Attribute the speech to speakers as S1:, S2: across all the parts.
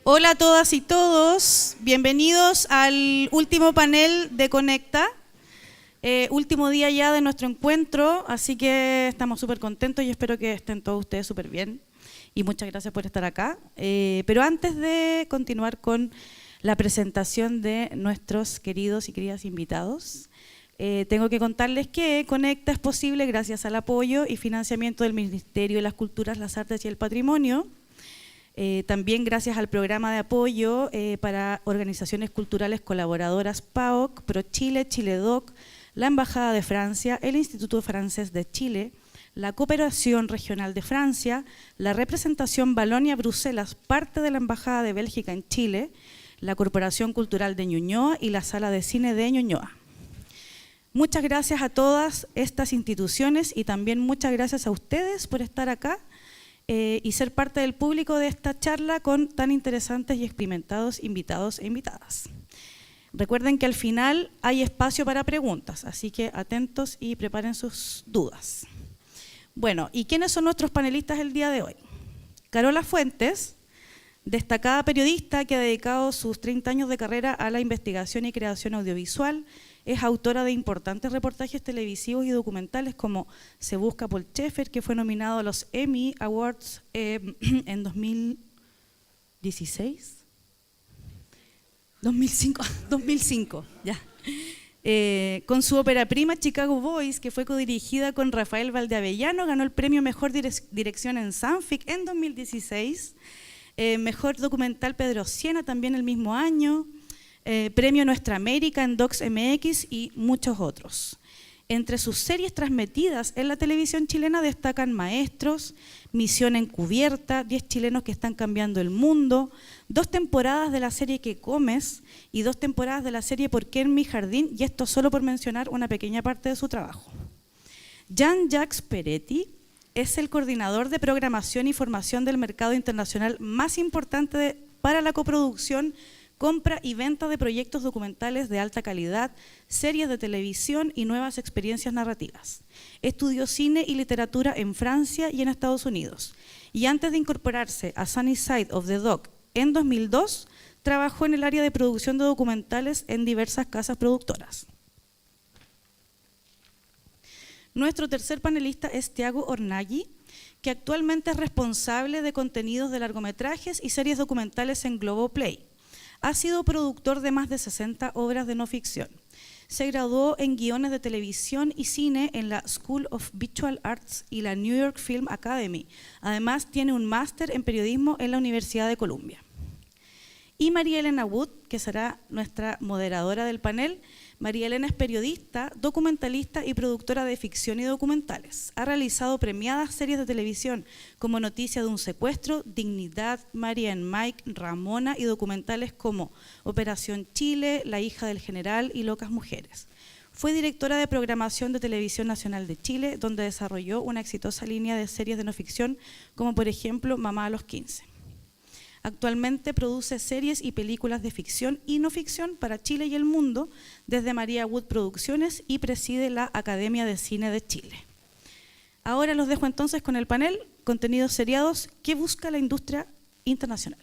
S1: Hola a todas y todos, bienvenidos al último panel de CONECTA, último día ya de nuestro encuentro, así que estamos súper contentos y espero que estén todos ustedes súper bien y muchas gracias por estar acá. Pero antes de continuar con la presentación de nuestros queridos y queridas invitados, tengo que contarles que CONECTA es posible gracias al apoyo y financiamiento del Ministerio de las Culturas, las Artes y el Patrimonio. También gracias al programa de apoyo para organizaciones culturales colaboradoras PAOC, ProChile, ChileDoc, la Embajada de Francia, el Instituto Francés de Chile, la Cooperación Regional de Francia, la representación Valonia-Bruselas, parte de la Embajada de Bélgica en Chile, la Corporación Cultural de Ñuñoa y la Sala de Cine de Ñuñoa. Muchas gracias a todas estas instituciones y también muchas gracias a ustedes por estar acá y ser parte del público de esta charla con tan interesantes y experimentados invitados e invitadas. Recuerden que al final hay espacio para preguntas, así que atentos y preparen sus dudas. Bueno, ¿y quiénes son nuestros panelistas el día de hoy? Carola Fuentes, destacada periodista que ha dedicado sus 30 años de carrera a la investigación y creación audiovisual. Es autora de importantes reportajes televisivos y documentales como Se busca Paul Schaeffer, que fue nominado a los Emmy Awards en 2016. 2005, ya. Con su ópera prima Chicago Boys, que fue codirigida con Rafael Valdeavellano, ganó el premio Mejor Dirección en Sanfic en 2016. Mejor documental Pedro Siena también el mismo año. Premio Nuestra América en Docs MX y muchos otros. Entre sus series transmitidas en la televisión chilena destacan Maestros, Misión Encubierta, 10 chilenos que están cambiando el mundo, 2 temporadas de la serie ¿Qué comes? Y 2 temporadas de la serie ¿Por qué en mi jardín? Y esto solo por mencionar una pequeña parte de su trabajo. Jaques Peretti es el coordinador de programación y formación del mercado internacional más importante para la coproducción, compra y venta de proyectos documentales de alta calidad, series de televisión y nuevas experiencias narrativas. Estudió cine y literatura en Francia y en Estados Unidos. Y antes de incorporarse a Sunny Side of the Dog en 2002, trabajó en el área de producción de documentales en diversas casas productoras. Nuestro tercer panelista es Tiago Ornaghi, que actualmente es responsable de contenidos de largometrajes y series documentales en Globoplay. Ha sido productor de más de 60 obras de no ficción. Se graduó en guiones de televisión y cine en la School of Visual Arts y la New York Film Academy. Además, tiene un máster en periodismo en la Universidad de Columbia. Y María Elena Wood, que será nuestra moderadora del panel. María Elena es periodista, documentalista y productora de ficción y documentales. Ha realizado premiadas series de televisión como Noticia de un secuestro, Dignidad, María en Mike, Ramona y documentales como Operación Chile, La hija del general y Locas mujeres. Fue directora de programación de Televisión Nacional de Chile, donde desarrolló una exitosa línea de series de no ficción como por ejemplo Mamá a los 15. Actualmente produce series y películas de ficción y no ficción para Chile y el mundo desde María Wood Producciones y preside la Academia de Cine de Chile. Ahora los dejo entonces con el panel Contenidos seriados que busca la industria internacional.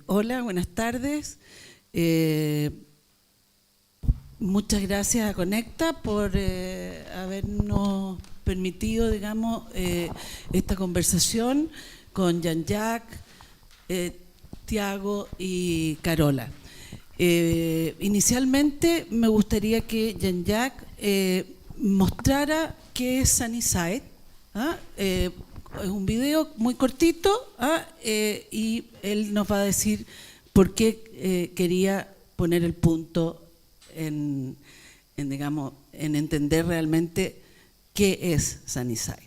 S2: Hola, buenas tardes. Muchas gracias a CONECTA por habernos permitido, digamos, esta conversación con Jaques, Tiago y Carola. Inicialmente me gustaría que Jaques mostrara qué es Sunny Side. Es un video muy cortito y él nos va a decir por qué quería poner el punto digamos, en entender realmente qué es Sunny Side.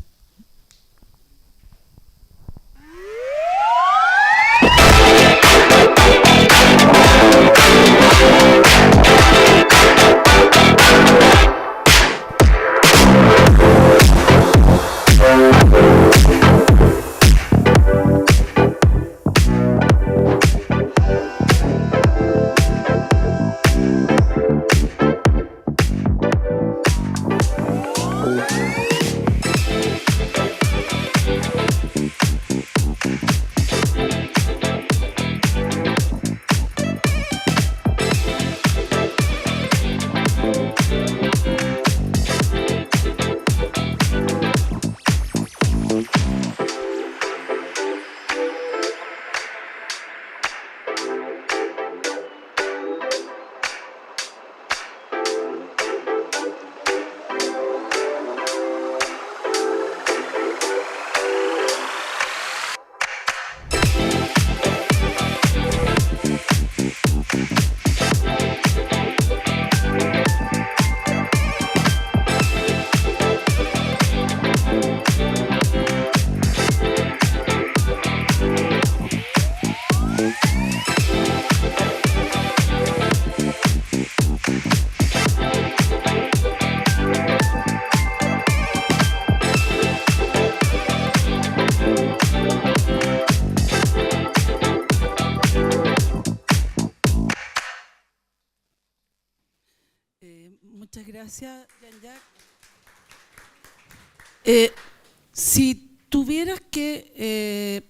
S2: Muchas gracias, Jean-Jacques. Si tuvieras que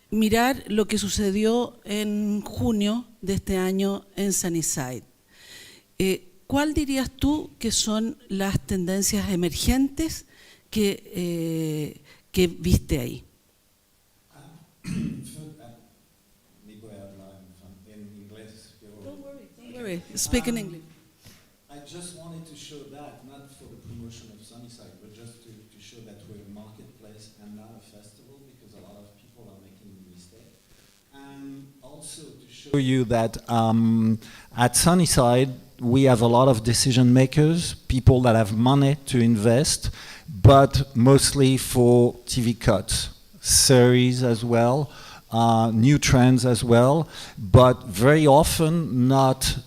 S2: mirar lo que sucedió en junio de este año en Sunnyside, ¿cuál dirías tú que son las tendencias emergentes que viste ahí? Don't worry. Speak in English.
S3: I just wanted to show that, not for the promotion of Sunnyside, but just to show that we're a marketplace and not a festival, because a lot of people are making the mistake. And also to show you that at Sunnyside, we have a lot of decision makers, people that have money to invest, but mostly for TV cuts, series as well, new trends as well, but very often not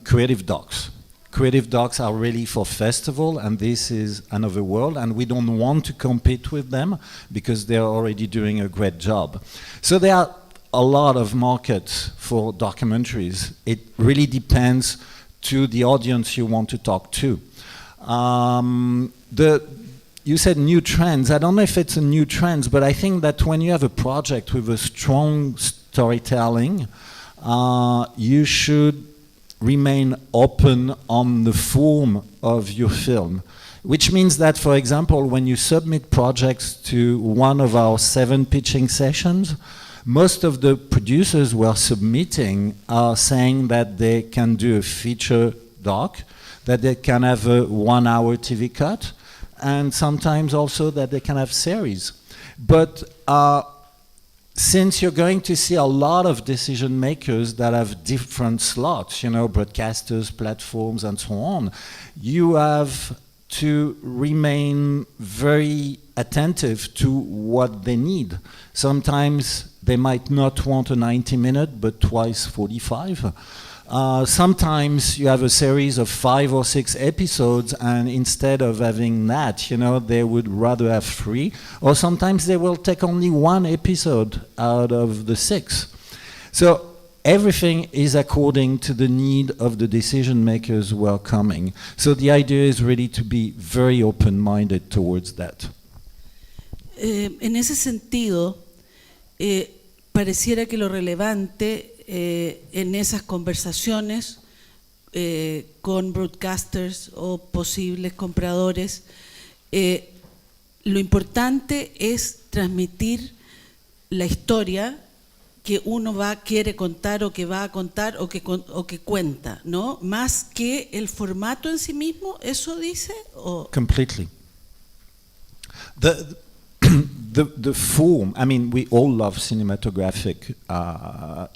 S3: creative docs. Creative docs are really for festival, and this is another world, and we don't want to compete with them because they're already doing a great job. So there are a lot of markets for documentaries. It really depends to the audience you want to talk to. You said new trends. I don't know if it's a new trend, but I think that when you have a project with a strong storytelling, you should remain open on the form of your film. Which means that, for example, when you submit projects to one of our 7 pitching sessions, most of the producers who are submitting are saying that they can do a feature doc, that they can have a 1-hour TV cut, and sometimes also that they can have series. But since you're going to see a lot of decision makers that have different slots, broadcasters, platforms, and so on, you have to remain very attentive to what they need. Sometimes they might not want a 90-minute, but twice 45. Sometimes you have a series of 5 or 6 episodes, and instead of having that, they would rather have 3. Or sometimes they will take only 1 episode out of the 6. So everything is according to the need of the decision makers who are coming. So the idea is really to be very open-minded towards that.
S2: En ese sentido, pareciera que lo relevante en esas conversaciones con broadcasters o posibles compradores, lo importante es transmitir la historia que uno quiere contar o que va a contar o que cuenta, ¿no? Más que el formato en sí mismo, ¿eso dice?
S3: Completely. The form, I mean, we all love cinematographic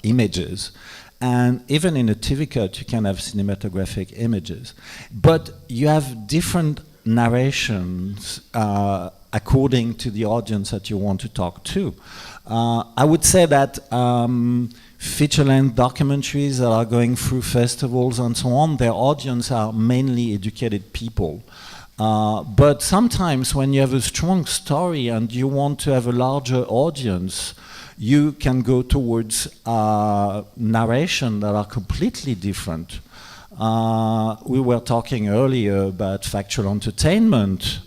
S3: images, and even in a TV cut you can have cinematographic images, but you have different narrations according to the audience that you want to talk to. I would say that feature-length documentaries that are going through festivals and so on, their audience are mainly educated people. But sometimes when you have a strong story and you want to have a larger audience, you can go towards narration that are completely different. We were talking earlier about factual entertainment,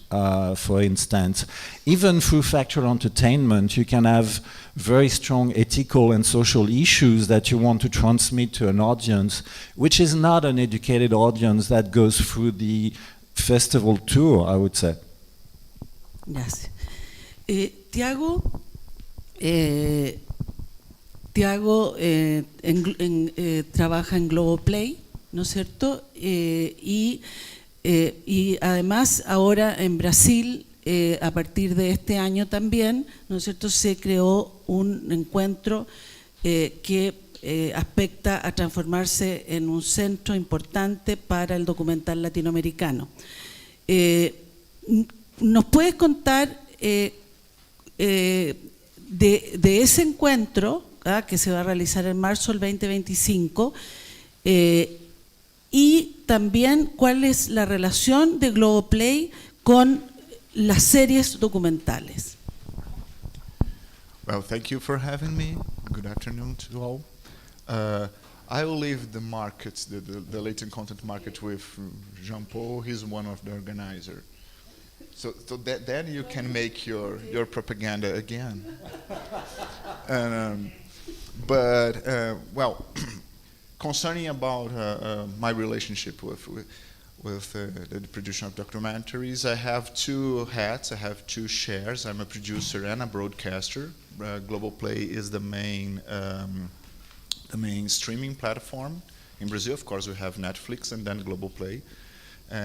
S3: for instance. Even through factual entertainment, you can have very strong ethical and social issues that you want to transmit to an audience, which is not an educated audience that goes through the festival tour, I would say.
S2: Gracias. Tiago, trabaja en Globoplay, ¿no es cierto? Y además ahora en Brasil, a partir de este año también, ¿no es cierto?, se creó un encuentro que aspecta a transformarse en un centro importante para el documental latinoamericano. ¿Nos puedes contar de ese encuentro que se va a realizar en marzo del 2025 y también cuál es la relación de Globoplay con las series documentales?
S4: Well, thank you for having me. Good afternoon to all. I will leave the markets, the latent content market with Jean-Paul. He's one of the organizers. So then you can make your propaganda again. Well, concerning about my relationship with the production of documentaries, I have two hats, I have two shares. I'm a producer and a broadcaster. Global Play is the main streaming platform. In Brazil, of course, we have Netflix and then Global Play.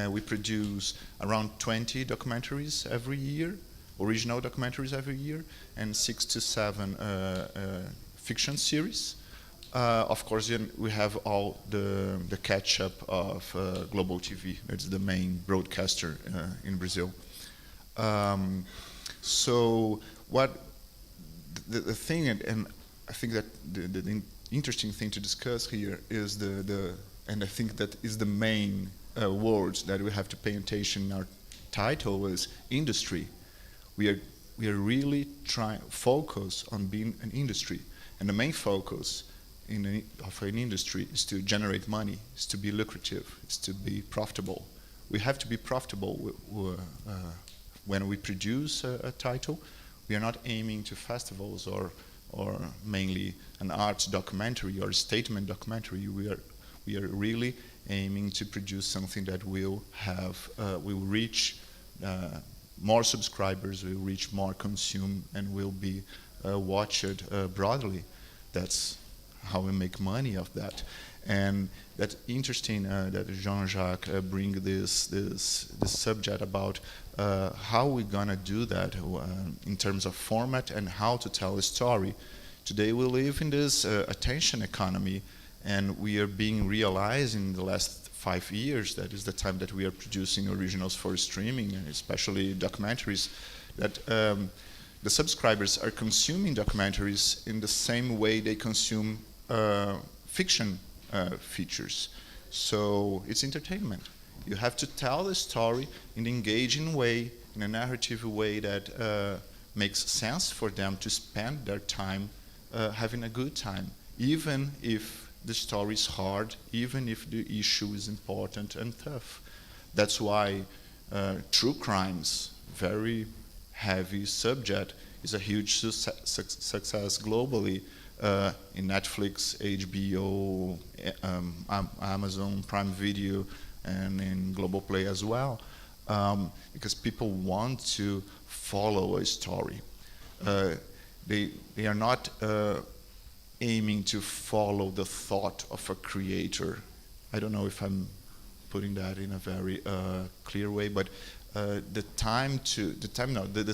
S4: We produce around 20 documentaries every year, original documentaries every year, and 6 to 7 fiction series. Of course, we have all the catch-up of Global TV. That's the main broadcaster in Brazil. So what the thing, and I think that the interesting thing to discuss here is and I think that is the main words that we have to pay attention in our title is industry. We are really trying to focus on being an industry, and the main focus of an industry is to generate money, is to be lucrative, is to be profitable. We have to be profitable when we produce a title. We are not aiming to festivals or mainly an arts documentary or a statement documentary. We are really aiming to produce something that will reach more subscribers, will reach more consume, and will be watched broadly. That's how we make money of that. And that's interesting that Jean-Jacques bring this subject about how we're gonna do that in terms of format and how to tell a story. Today we live in this attention economy, and we are being realized in the last 5 years, that is the time that we are producing originals for streaming, and especially documentaries, that the subscribers are consuming documentaries in the same way they consume fiction features. So it's entertainment. You have to tell the story in an engaging way, in a narrative way that makes sense for them to spend their time having a good time, even if the story is hard, even if the issue is important and tough. That's why true crimes, very heavy subject, is a huge success globally in Netflix, HBO, Amazon Prime Video, and in Global Play as well, because people want to follow a story. They are not aiming to follow the thought of a creator. I don't know if I'm putting that in a very clear way, but the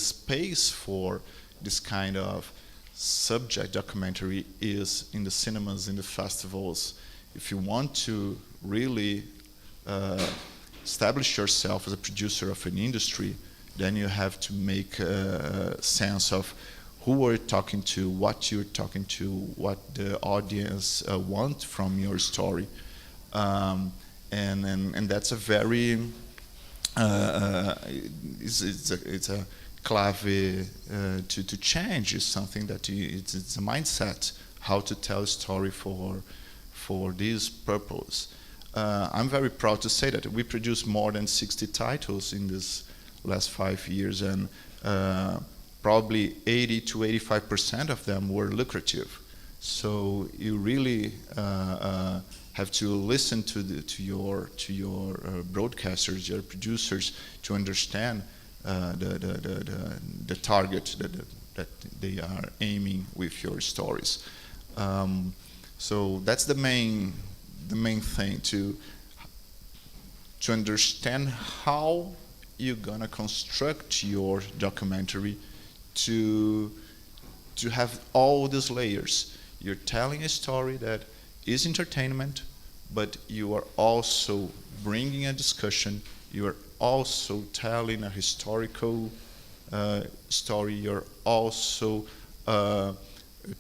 S4: space for this kind of subject documentary is in the cinemas, in the festivals. If you want to really establish yourself as a producer of an industry, then you have to make a sense of who are you talking to, what you're talking to, what the audience want from your story, and that's a very it's a clave to change. Is something that it's a mindset how to tell a story for this purpose. I'm very proud to say that we produced more than 60 titles in this last 5 years, and probably 80 to 85% of them were lucrative. So you really have to listen to your broadcasters, your producers, to understand the target that they are aiming with your stories. So that's the main thing, to understand how you're gonna construct your documentary to have all these layers. You're telling a story that is entertainment, but you are also bringing a discussion. You are also telling a historical story. You're also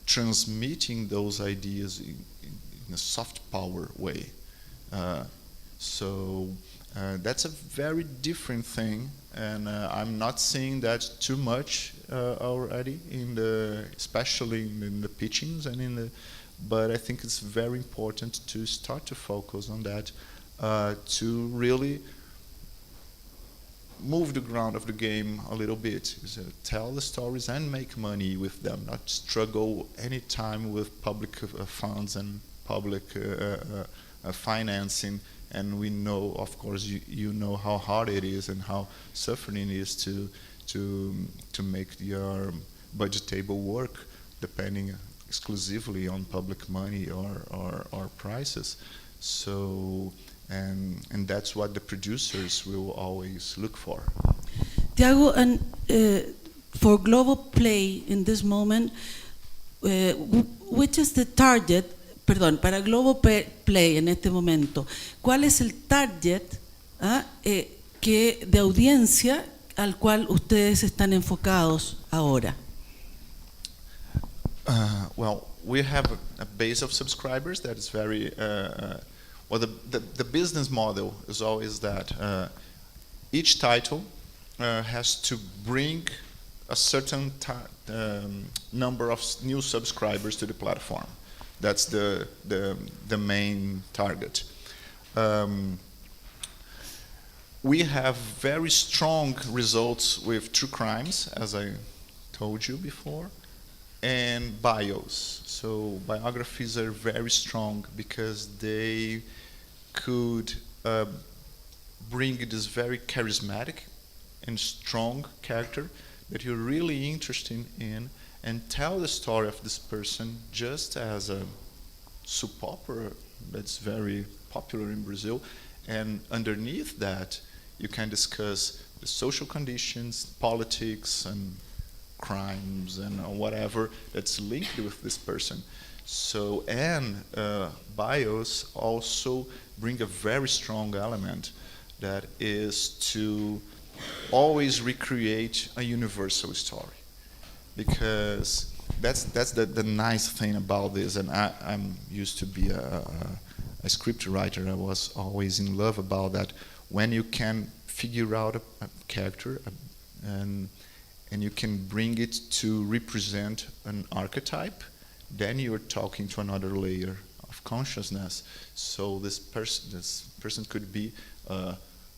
S4: transmitting those ideas in a soft power way. So that's a very different thing, and I'm not seeing that too much already especially in the pitchings and in the but I think it's very important to start to focus on that, to really move the ground of the game a little bit. So tell the stories and make money with them, not struggle any time with public funds and public financing. And we know, of course, you know how hard it is and how suffering it is to make your budget table work, depending exclusively on public money or prices. So, and that's what the producers will always look for.
S2: Tiago, and for global play in this moment, which is the target? Perdón, para global play en este momento, ¿cuál es el target de audiencia al cual ustedes están enfocados ahora?
S4: Well, we have a base of subscribers that is very well. The business model is always that each title has to bring a certain number of new subscribers to the platform. That's the main target. We have very strong results with true crimes, as I told you before, and bios. So biographies are very strong because they could bring this very charismatic and strong character that you're really interested in, and tell the story of this person just as a soap opera that's very popular in Brazil. And underneath that, you can discuss the social conditions, politics, and crimes, and whatever that's linked with this person. So, and bios also bring a very strong element that is to always recreate a universal story. Because that's the nice thing about this, and I'm used to be a script writer. I was always in love about that. When you can figure out a character and you can bring it to represent an archetype, then you're talking to another layer of consciousness. So this person could be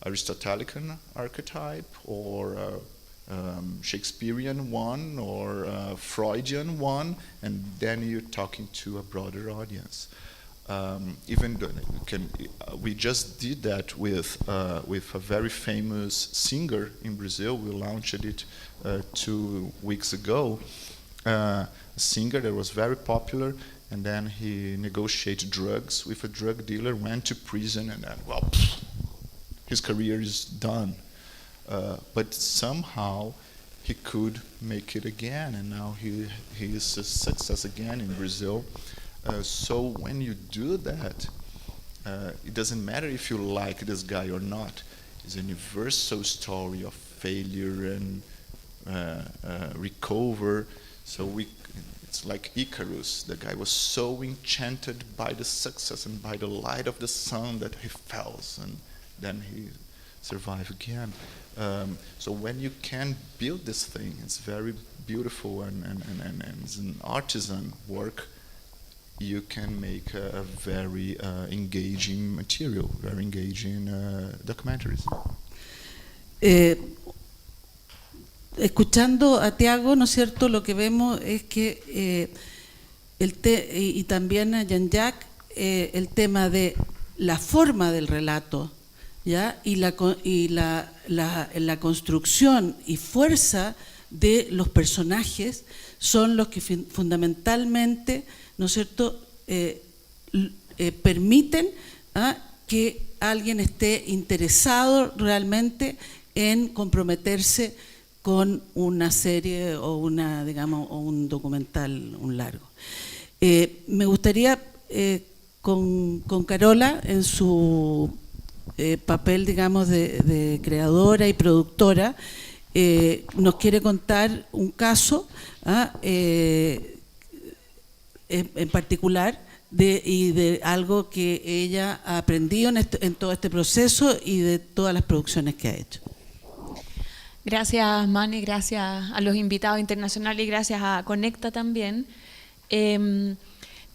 S4: Aristotelian archetype, or Shakespearean one, or Freudian one, and then you're talking to a broader audience. Even though we just did that with a very famous singer in Brazil. We launched it 2 weeks ago. A singer that was very popular, and then he negotiated drugs with a drug dealer, went to prison, and then, well, his career is done. But somehow he could make it again, and now he is a success again in Brazil. So when you do that, it doesn't matter if you like this guy or not. It's a universal story of failure and recover. So it's like Icarus. The guy was so enchanted by the success and by the light of the sun that he fell, and then he survived again. So when you can build this thing, it's very beautiful, and it's an artisan work. You can make a very engaging material, very engaging documentaries.
S2: Escuchando a Tiago, ¿no es cierto? Lo que vemos es que y también a Jean-Jacques, el tema de la forma del relato, ¿ya? Y la construcción y fuerza de los personajes son los que fundamentalmente, ¿no es cierto?, permiten que alguien esté interesado realmente en comprometerse con una serie o un documental, un largo. Me gustaría con Carola, en su papel, digamos, de creadora y productora, nos quiere contar un caso en particular de algo que ella ha aprendido en todo este proceso y de todas las producciones que ha hecho.
S5: Gracias, Mane, gracias a los invitados internacionales y gracias a CONECTA también.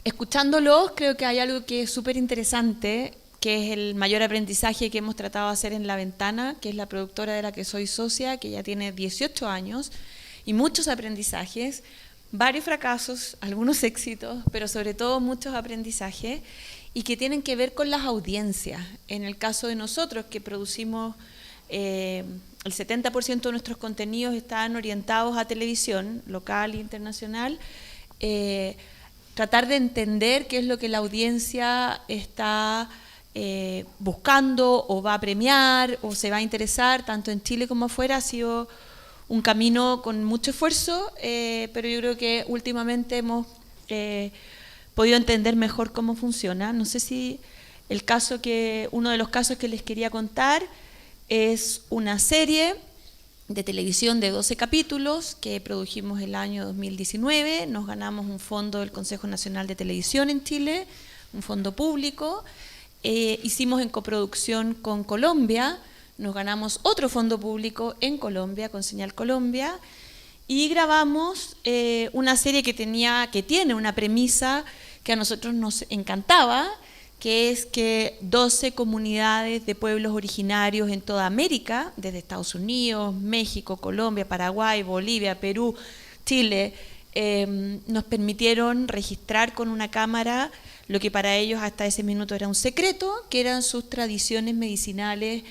S5: escuchándolos creo que hay algo que es súper interesante, que es el mayor aprendizaje que hemos tratado de hacer en La Ventana, que es la productora de la que soy socia, que ya tiene 18 años, y muchos aprendizajes, varios fracasos, algunos éxitos, pero sobre todo muchos aprendizajes, y que tienen que ver con las audiencias. En el caso de nosotros, que producimos, el 70% de nuestros contenidos están orientados a televisión, local e internacional, tratar de entender qué es lo que la audiencia está buscando o va a premiar o se va a interesar, tanto en Chile como afuera, ha sido un camino con mucho esfuerzo, pero yo creo que últimamente hemos podido entender mejor cómo funciona. No sé si uno de los casos que les quería contar es una serie de televisión de 12 capítulos que produjimos el año 2019, nos ganamos un fondo del Consejo Nacional de Televisión en Chile, un fondo público. Hicimos en coproducción con Colombia, nos ganamos otro fondo público en Colombia, con Señal Colombia, y grabamos una serie que tiene una premisa que a nosotros nos encantaba, que es que 12 comunidades de pueblos originarios en toda América, desde Estados Unidos, México, Colombia, Paraguay, Bolivia, Perú, Chile, nos permitieron registrar con una cámara lo que para ellos hasta ese minuto era un secreto, que eran sus tradiciones medicinales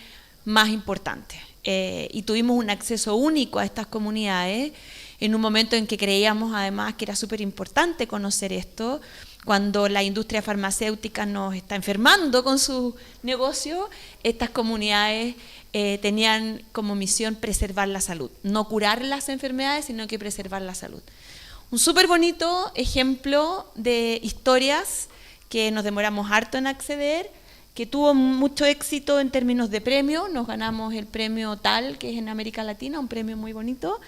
S5: más importantes. Y tuvimos un acceso único a estas comunidades en un momento en que creíamos además que era súper importante conocer esto, cuando la industria farmacéutica nos está enfermando con su negocio. Estas comunidades tenían como misión preservar la salud, no curar las enfermedades, sino que preservar la salud. Un súper bonito ejemplo de historias que nos demoramos harto en acceder, que tuvo mucho éxito en términos de premio. Nos ganamos el premio TAL, que es en América Latina, un premio muy bonito.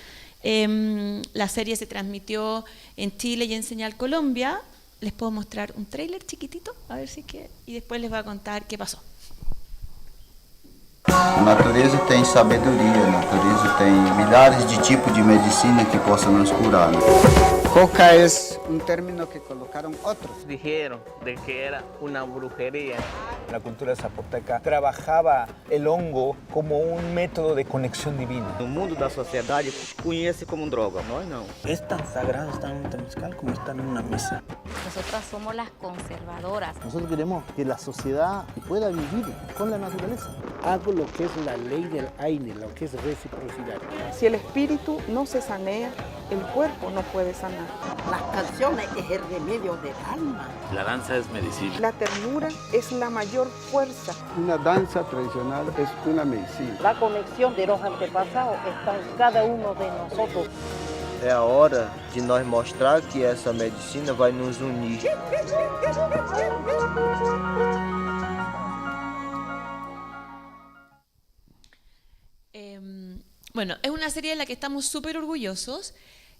S5: La serie se transmitió en Chile y en Señal Colombia. Les puedo mostrar un tráiler chiquitito, a ver si que, y después les voy a contar qué pasó.
S6: A natureza tem sabedoria, a natureza tem milhares de tipos de medicina que possam nos curar. Coca es un término que colocaron otros.
S7: Dijeron de que era una brujería. La cultura zapoteca trabajaba el hongo como un método de conexión divina.
S8: No mundo da sociedade conhece como droga, nós não.
S7: Es tan sagrado estar en un temazcal como estar en una misa.
S9: Nosotras somos las conservadoras.
S10: Nosotros queremos que la sociedad pueda vivir con la naturaleza.
S11: Hago lo que es la ley del aire, lo que es reciprocidad.
S12: Si el espíritu no se sanea, el cuerpo no puede sanar.
S13: Las canciones es el remedio del alma.
S14: La danza es medicina.
S12: La ternura es la mayor fuerza.
S15: Una danza tradicional es una medicina.
S13: La conexión de los antepasados está en cada uno de nosotros.
S16: É a hora de nós mostrar que essa medicina vai nos unir.
S5: Bueno, es una serie de la que estamos súper orgullosos,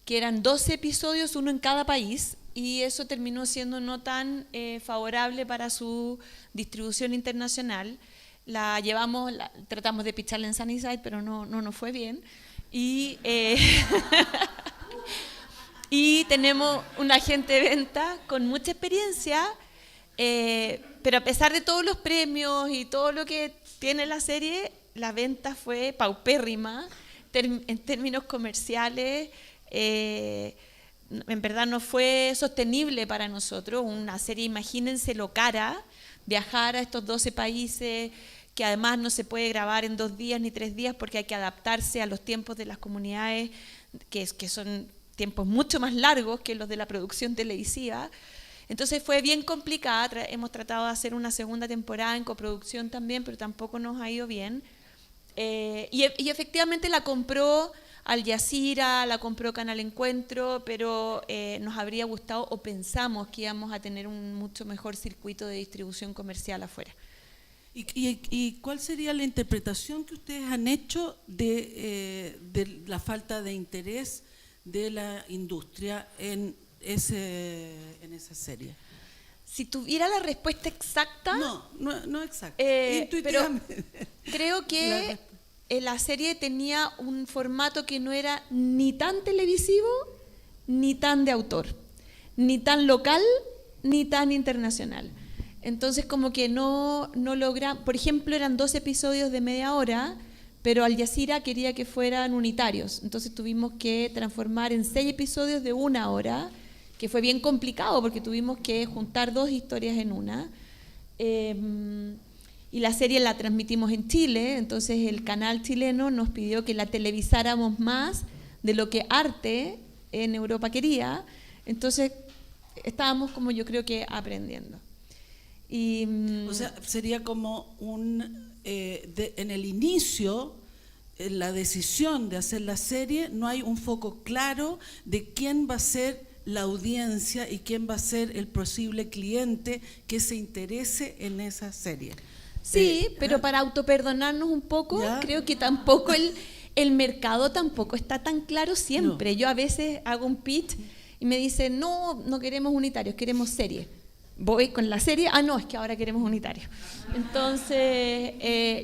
S5: que eran 12 episodios, uno en cada país, y eso terminó siendo no tan favorable para su distribución internacional. Tratamos de picharla en Sunnyside, pero no nos fue bien. Y tenemos un agente de venta con mucha experiencia, pero a pesar de todos los premios y todo lo que tiene la serie, la venta fue paupérrima en términos comerciales. En verdad no fue sostenible para nosotros. Una serie, imagínense lo cara, viajar a estos 12 países, que además no se puede grabar en 2 días ni 3 días porque hay que adaptarse a los tiempos de las comunidades, que son tiempos mucho más largos que los de la producción televisiva. Entonces fue bien complicada. Hemos tratado de hacer una segunda temporada en coproducción también, pero tampoco nos ha ido bien. Y efectivamente la compró Al Jazeera, la compró Canal Encuentro, pero nos habría gustado o pensamos que íbamos a tener un mucho mejor circuito de distribución comercial afuera.
S2: ¿Y cuál sería la interpretación que ustedes han hecho de la falta de interés de la industria en esa serie?
S5: Si tuviera la respuesta exacta...
S2: No exacta,
S5: pero creo que la serie tenía un formato que no era ni tan televisivo, ni tan de autor, ni tan local, ni tan internacional. Entonces como que no logra, por ejemplo, eran 2 episodios de media hora, pero Al Jazeera quería que fueran unitarios, entonces tuvimos que transformar en 6 episodios de 1 hora, que fue bien complicado porque tuvimos que juntar 2 historias en una. Y la serie la transmitimos en Chile, entonces el canal chileno nos pidió que la televisáramos más de lo que Arte en Europa quería, entonces estábamos como yo creo que aprendiendo. Y,
S2: o sea, sería como en el inicio, la decisión de hacer la serie, no hay un foco claro de quién va a ser la audiencia y quién va a ser el posible cliente que se interese en esa serie.
S5: Sí, pero para autoperdonarnos un poco, creo que tampoco el mercado tampoco está tan claro siempre. No. Yo a veces hago un pitch y me dicen, no queremos unitarios, queremos serie. Voy con la serie, no, es que ahora queremos unitarios. Entonces,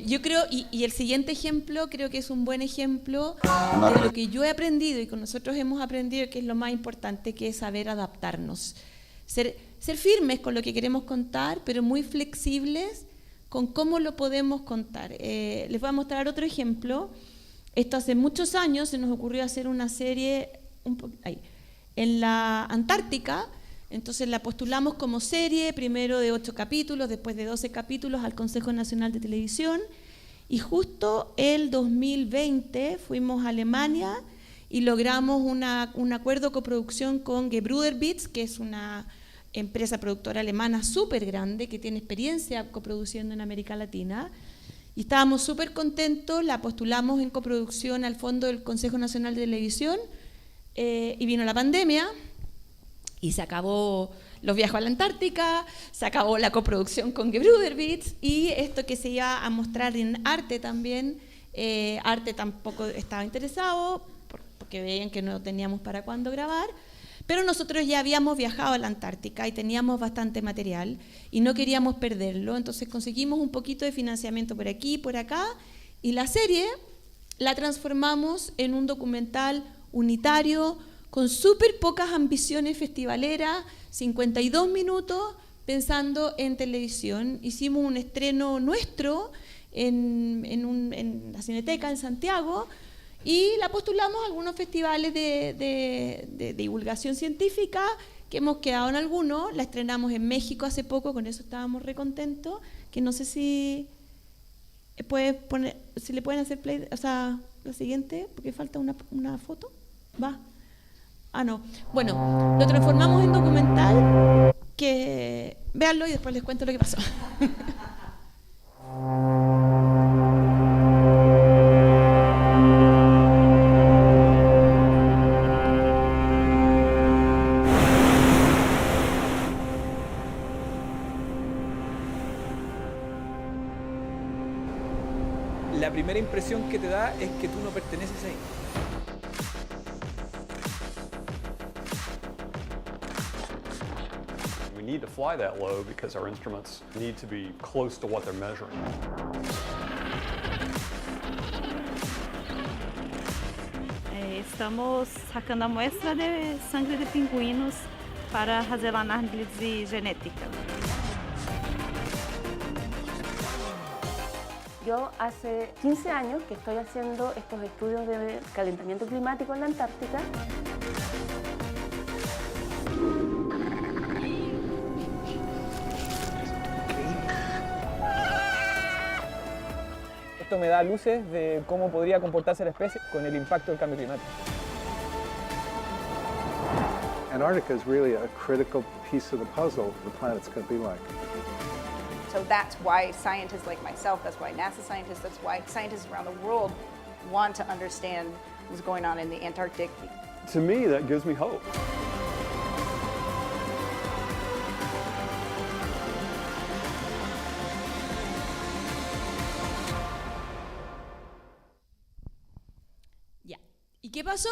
S5: yo creo, y el siguiente ejemplo creo que es un buen ejemplo de lo que yo he aprendido y que nosotros hemos aprendido, que es lo más importante, que es saber adaptarnos. Ser firmes con lo que queremos contar, pero muy flexibles con cómo lo podemos contar. Les voy a mostrar otro ejemplo. Esto hace muchos años se nos ocurrió hacer una serie en la Antártica. Entonces la postulamos como serie, primero de 8 capítulos, después de 12 capítulos al Consejo Nacional de Televisión, y justo el 2020 fuimos a Alemania y logramos un acuerdo de coproducción con Gebruderbits, que es una empresa productora alemana súper grande que tiene experiencia coproduciendo en América Latina, y estábamos súper contentos, la postulamos en coproducción al fondo del Consejo Nacional de Televisión, y vino la pandemia, y se acabó los viajes a la Antártica, se acabó la coproducción con Gebruderbits, y esto que se iba a mostrar en Arte también, Arte tampoco estaba interesado, porque veían que no teníamos para cuándo grabar, pero nosotros ya habíamos viajado a la Antártica y teníamos bastante material y no queríamos perderlo, entonces conseguimos un poquito de financiamiento por aquí y por acá, y la serie la transformamos en un documental unitario, con súper pocas ambiciones festivaleras, 52 minutos pensando en televisión. Hicimos un estreno nuestro en la Cineteca en Santiago y la postulamos a algunos festivales de divulgación científica, que hemos quedado en algunos. La estrenamos en México hace poco, con eso estábamos recontentos, que no sé si puedes poner, si le pueden hacer play, o sea, la siguiente, porque falta una foto. Va. No. Bueno, lo transformamos en documental, que véanlo y después les cuento lo que pasó.
S14: La primera impresión que te da es que tú no perteneces ahí.
S17: We need to fly that low because our instruments need to be close to what they're measuring.
S18: Estamos sacando a muestra de sangre de pingüinos para hacer la análisis genética.
S13: Yo hace 15 años que estoy haciendo estos estudios de calentamiento climático en la Antártica.
S14: Esto me da luces de cómo podría comportarse la especie con el impacto del cambio climático.
S10: Antarctica is really a critical piece of the puzzle the planet's going to be like.
S19: So that's why scientists like myself, that's why NASA scientists, that's why scientists around the world want to understand what's going on in the Antarctic.
S17: To me, that gives me hope.
S5: Ya. ¿Y qué pasó?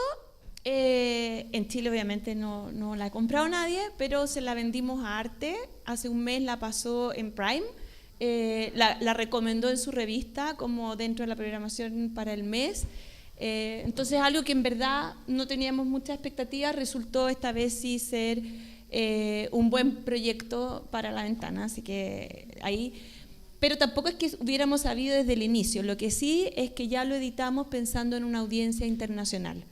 S5: En Chile obviamente no la ha comprado nadie, pero se la vendimos a Arte. Hace un mes la pasó en Prime, la recomendó en su revista como dentro de la programación para el mes. Entonces algo que en verdad no teníamos mucha expectativa resultó esta vez sí ser un buen proyecto para la Ventana, así que ahí... Pero tampoco es que hubiéramos sabido desde el inicio, lo que sí es que ya lo editamos pensando en una audiencia internacional,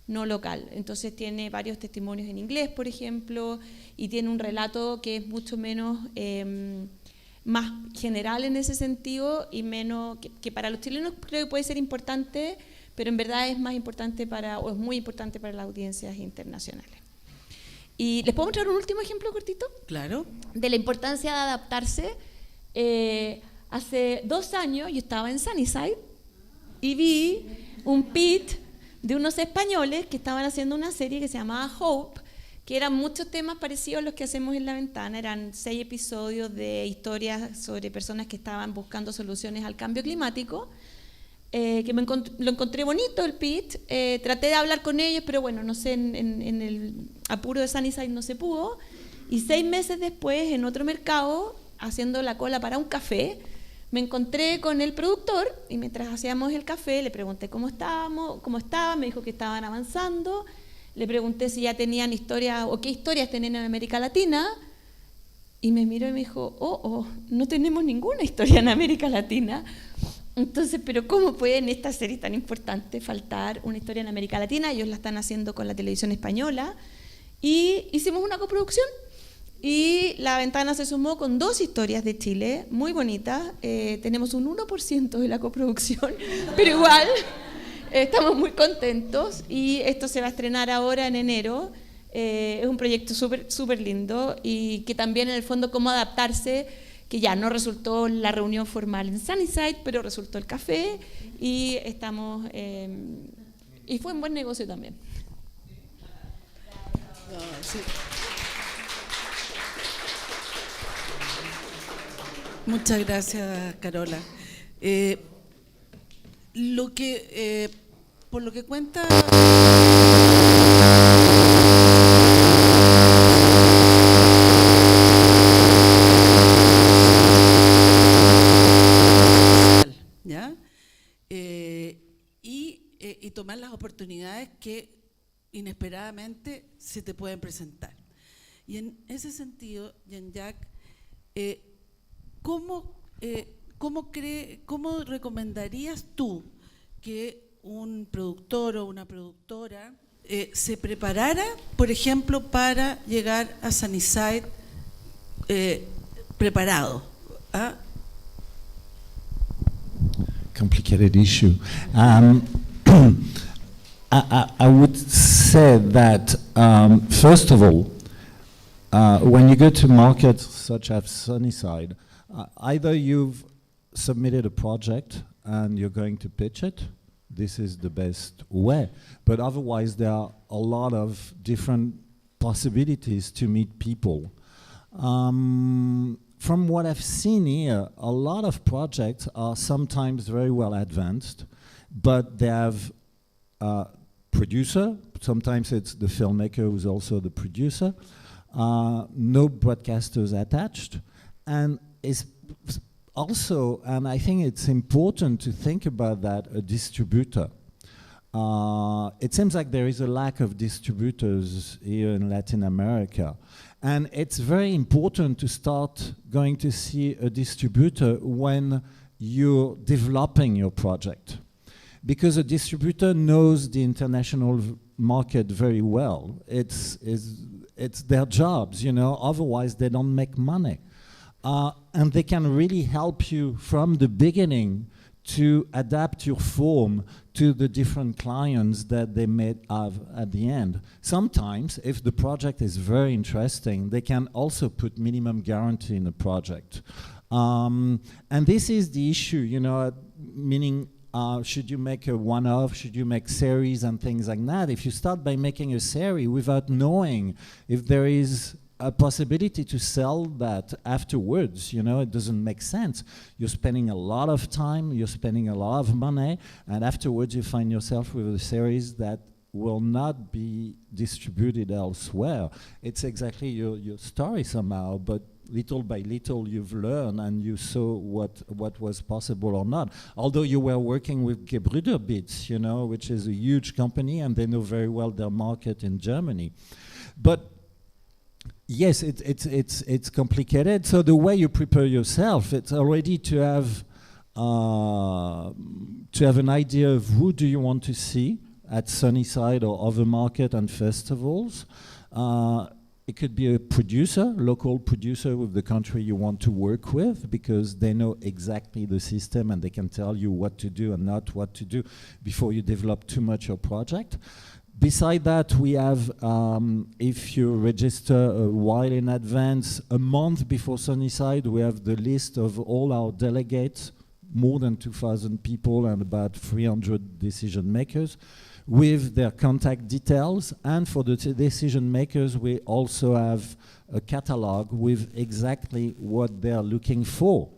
S5: no local. Entonces tiene varios testimonios en inglés, por ejemplo, y tiene un relato que es mucho menos... más general en ese sentido y menos que para los chilenos creo que puede ser importante, pero en verdad es más importante o es muy importante para las audiencias internacionales. ¿Y les puedo mostrar un último ejemplo cortito?
S2: Claro.
S5: De la importancia de adaptarse. Hace 2 años yo estaba en Sunnyside y vi un pitch de unos españoles que estaban haciendo una serie que se llamaba Hope, que eran muchos temas parecidos a los que hacemos en La Ventana. Eran 6 episodios de historias sobre personas que estaban buscando soluciones al cambio climático, que lo encontré bonito el pitch. Traté de hablar con ellos, pero bueno, no sé, en el apuro de Sunnyside no se pudo. Y 6 meses después, en otro mercado, haciendo la cola para un café, me encontré con el productor y mientras hacíamos el café le pregunté cómo estaba, me dijo que estaban avanzando. Le pregunté si ya tenían historias o qué historias tenían en América Latina y me miró y me dijo, no tenemos ninguna historia en América Latina. Entonces, pero ¿cómo puede en esta serie tan importante faltar una historia en América Latina? Ellos la están haciendo con la televisión española y hicimos una coproducción y La Ventana se sumó con 2 historias de Chile muy bonitas. Tenemos un 1% de la coproducción, pero igual... Estamos muy contentos y esto se va a estrenar ahora en enero. Es un proyecto súper lindo y que también en el fondo cómo adaptarse, que ya no resultó la reunión formal en Sunnyside, pero resultó el café y estamos y fue un buen negocio también.
S2: Sí. Muchas gracias, Carola. Por lo que cuenta ¿ya? Y tomar las oportunidades que inesperadamente se te pueden presentar. Y en ese sentido, Jean-Jacques, ¿cómo recomendarías tú que un productor o una productora se preparara, por ejemplo, para llegar a Sunnyside preparado?
S3: Complicated issue. I would say that, first of all, when you go to markets such as Sunnyside, either you've submitted a project and you're going to pitch it, this is the best way. But otherwise, there are a lot of different possibilities to meet people. From what I've seen here, a lot of projects are sometimes very well advanced, but they have a producer, sometimes it's the filmmaker who's also the producer, no broadcasters attached, and it's also, and I think it's important to think about that, a distributor. It seems like there is a lack of distributors here in Latin America. And it's very important to start going to see a distributor when you're developing your project. Because a distributor knows the international market very well. It's their jobs, you know, otherwise they don't make money. And they can really help you from the beginning to adapt your form to the different clients that they may have at the end. Sometimes, if the project is very interesting, they can also put minimum guarantee in the project. And this is the issue, you know, meaning should you make a one-off, should you make series and things like that? If you start by making a series without knowing if there is a possibility to sell that afterwards, you know, it doesn't make sense. You're spending a lot of time, you're spending a lot of money, and afterwards you find yourself with a series that will not be distributed elsewhere. It's exactly your story somehow, but little by little you've learned and you saw what was possible or not. Although you were working with Gebrüder Beats, you know, which is a huge company and they know very well their market in Germany. But Yes, it's complicated. So the way you prepare yourself, it's already to have an idea of who do you want to see at Sunnyside or other market and festivals. It could be a producer, local producer with the country you want to work with, because they know exactly the system and they can tell you what to do and not what to do before you develop too much your project. Beside that, we have, if you register a while in advance, a month before Sunnyside, we have the list of all our delegates, more than 2,000 people and about 300 decision makers, with their contact details. And for the decision makers, we also have a catalog with exactly what they're looking for.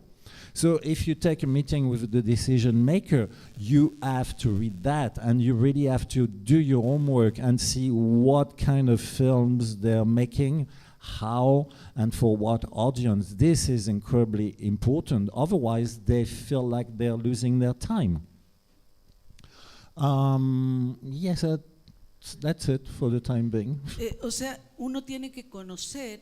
S3: So if you take a meeting with the decision maker, you have to read that, and you really have to do your homework and see what kind of films they're making, how, and for what audience. This is incredibly important. Otherwise, they feel like they're losing their time. Yes, that's it for the time being.
S2: O sea, uno tiene que conocer,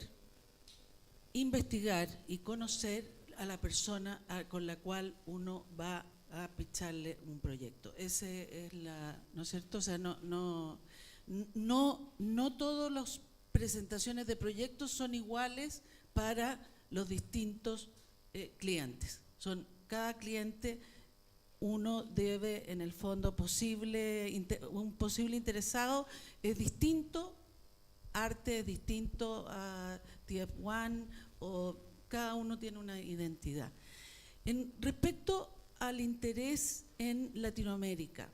S2: investigar y conocer a la persona con la cual uno va a picharle un proyecto. Ese es ¿no es cierto? O sea, no todas las presentaciones de proyectos son iguales para los distintos clientes. Cada cliente, uno debe, en el fondo, un posible interesado es distinto, arte es distinto a TF1 o cada uno tiene una identidad. Respecto al interés en Latinoamérica,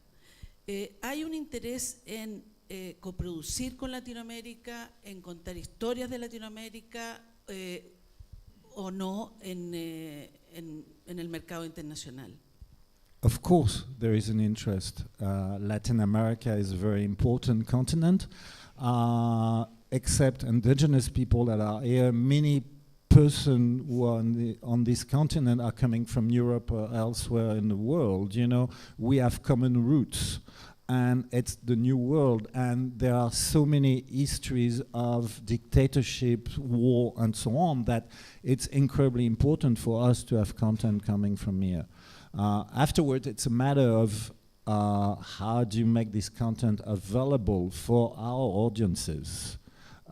S2: hay un interés en coproducir con Latinoamérica, en contar historias de Latinoamérica o no en el mercado internacional.
S3: Of course, there is an interest. Latin America is a very important continent. Except indigenous people that are here, many person who are on this continent are coming from Europe or elsewhere in the world. You know, we have common roots, and it's the new world, and there are so many histories of dictatorship, war, and so on, that it's incredibly important for us to have content coming from here. Afterward, it's a matter of how do you make this content available for our audiences?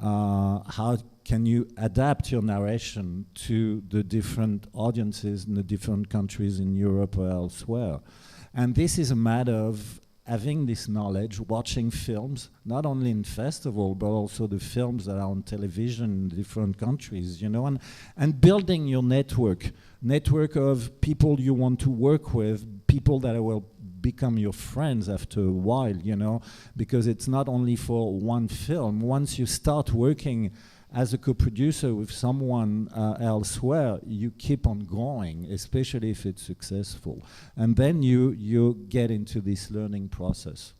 S3: How can you adapt your narration to the different audiences in the different countries in Europe or elsewhere? And this is a matter of having this knowledge, watching films, not only in festival, but also the films that are on television in different countries, you know, and building your network of people you want to work with, people that will become your friends after a while, you know, because it's not only for one film. Once you start working as a co-producer with someone elsewhere, you keep on going, especially if it's successful. And then you get into this learning process.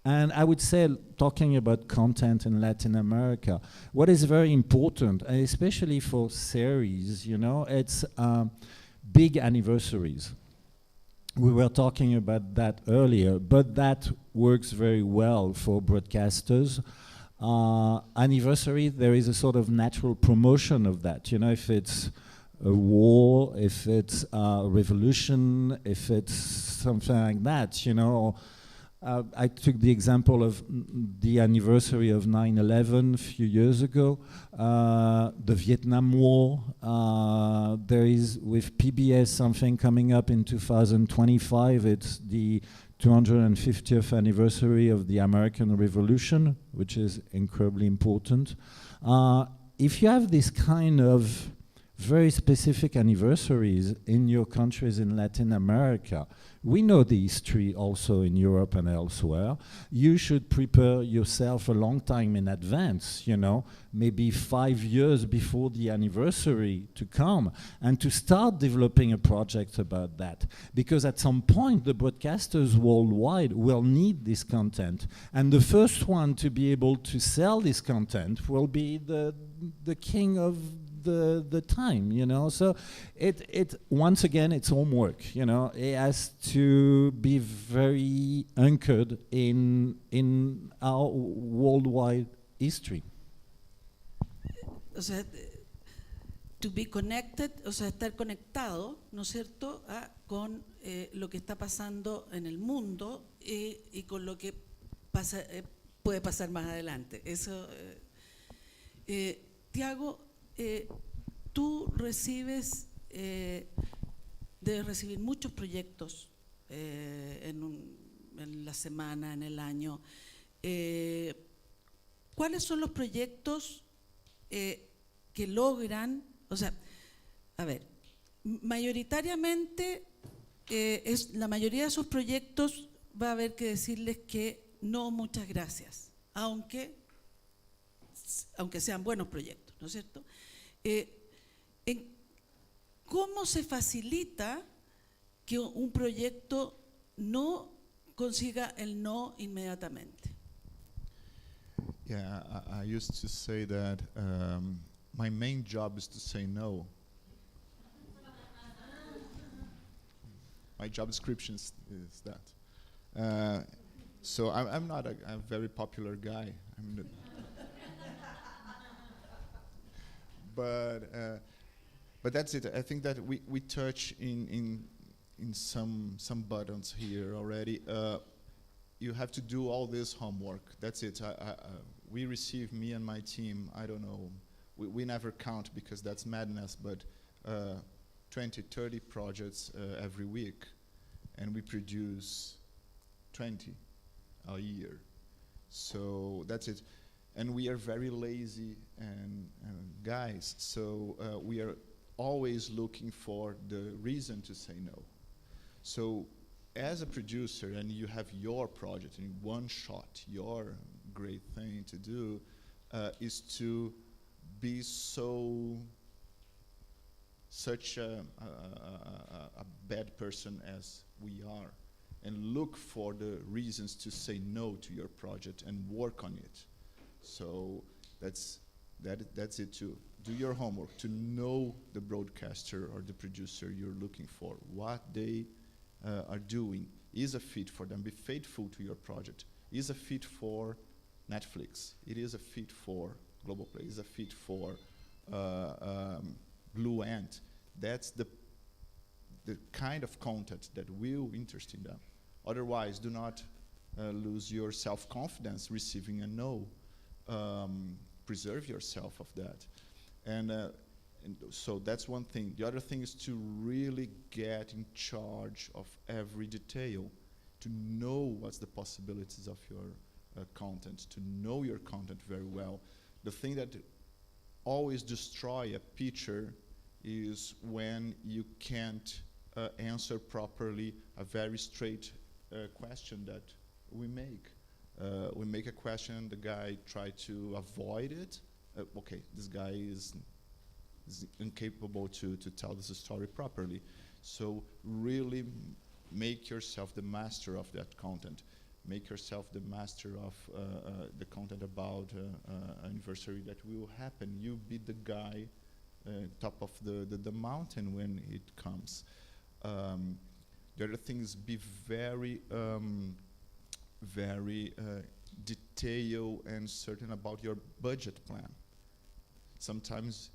S3: And I would say, talking about content in Latin America, what is very important, and especially for series, you know, it's big anniversaries. We were talking about that earlier, but that works very well for broadcasters. Anniversary, there is a sort of natural promotion of that. You know, if it's a war, if it's a revolution, if it's something like that, you know. I took the example of the anniversary of 9/11 a few years ago, the Vietnam War. There is, with PBS, something coming up in 2025. It's the 250th anniversary of the American Revolution, which is incredibly important. If you have this kind of very specific anniversaries in your countries in Latin America, we know the history also in Europe and elsewhere. You should prepare yourself a long time in advance, you know, maybe 5 years before the anniversary to come, and to start developing a project about that. Because at some point, the broadcasters worldwide will need this content. And the first one to be able to sell this content will be the king of the time, you know. So it once again, it's homework, you know. It has to be very anchored in our worldwide history.
S2: o sea, to be connected, o sea, estar conectado, ¿no es cierto?, con lo que está pasando en el mundo y con lo que puede pasar más adelante. Eso, Tiago, tú debes recibir muchos proyectos en la semana, en el año. ¿Cuáles son los proyectos que logran, o sea, a ver, mayoritariamente la mayoría de esos proyectos va a haber que decirles que no, muchas gracias, aunque sean buenos proyectos, ¿no es cierto? ¿Cómo se facilita que un proyecto no consiga el no inmediatamente?
S4: Yeah, I used to say that my main job is to say no. My job description is that. So I'm not a very popular guy. But that's it. I think that we touch in some buttons here already. You have to do all this homework. That's it. We receive, me and my team, I don't know, we never count because that's madness, but 20, 30 projects every week, and we produce 20 a year. So that's it. And we are very lazy and guys, so we are always looking for the reason to say no. So as a producer, and you have your project in one shot, your great thing to do is to be such a bad person as we are, and look for the reasons to say no to your project and work on it. So that's it, to do your homework, to know the broadcaster or the producer you're looking for, what they are doing is a fit for them. Be faithful to your project. Is a fit for Netflix. It is a fit for Globoplay. Is a fit for Blue Ant. That's the kind of content that will interest in them. Otherwise, do not lose your self-confidence receiving a no. Preserve yourself of that. And so that's one thing. The other thing is to really get in charge of every detail, to know what's the possibilities of your content, to know your content very well. The thing that always destroys a picture is when you can't answer properly a very straight question that we make. We make a question, the guy try to avoid it. Okay, this guy is incapable to tell this story properly. So really make yourself the master of that content. Make yourself the master of the content about anniversary that will happen. You be the guy top of the mountain when it comes. The other thing is be very detailed and certain about your budget plan. Sometimes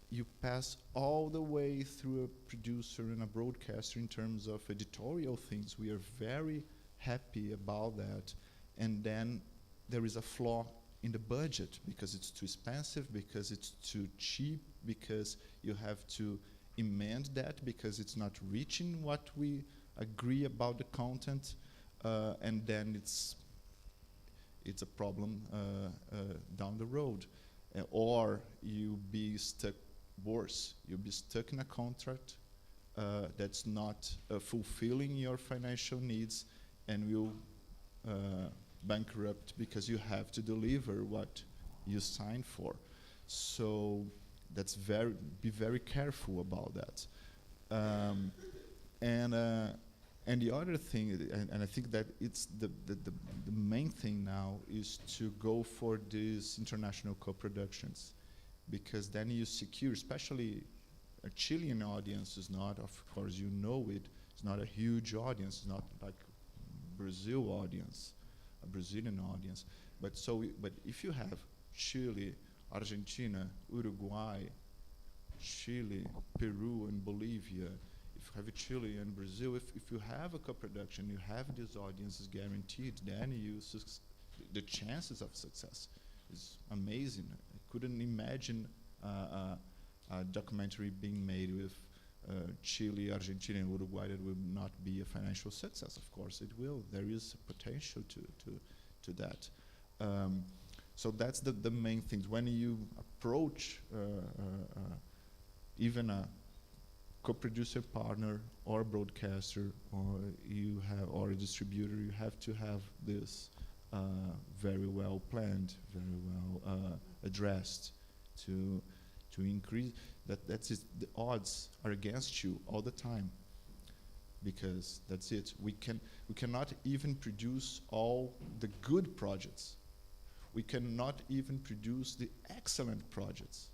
S4: you pass all the way through a producer and a broadcaster in terms of editorial things. We are very happy about that. And then there is a flaw in the budget because it's too expensive, because it's too cheap, because you have to amend that because it's not reaching what we agree about the content. And then it's a problem down the road. Or you be stuck, worse, you'll be stuck in a contract that's not fulfilling your financial needs and will bankrupt because you have to deliver what you signed for. So that's be very careful about that. And the other thing, and I think that it's the main thing now, is to go for these international co-productions, because then you secure, especially a Chilean audience is not, of course, you know it, it's not a huge audience, it's not like Brazil audience, a Brazilian audience. But if you have Chile Argentina, Uruguay, Chile, Peru, and Bolivia, if you have Chile and Brazil, if you have a co-production, you have these audiences guaranteed, then the chances of success is amazing. I couldn't imagine a documentary being made with Chile, Argentina, and Uruguay that will not be a financial success. Of course it will. There is potential to that. So that's the main things. When you approach even a co-producer partner or a broadcaster or a distributor, you have to have this very well planned, very well addressed to increase that's it. The odds are against you all the time, because that's it. We cannot even produce all the good projects. We cannot even produce the excellent projects.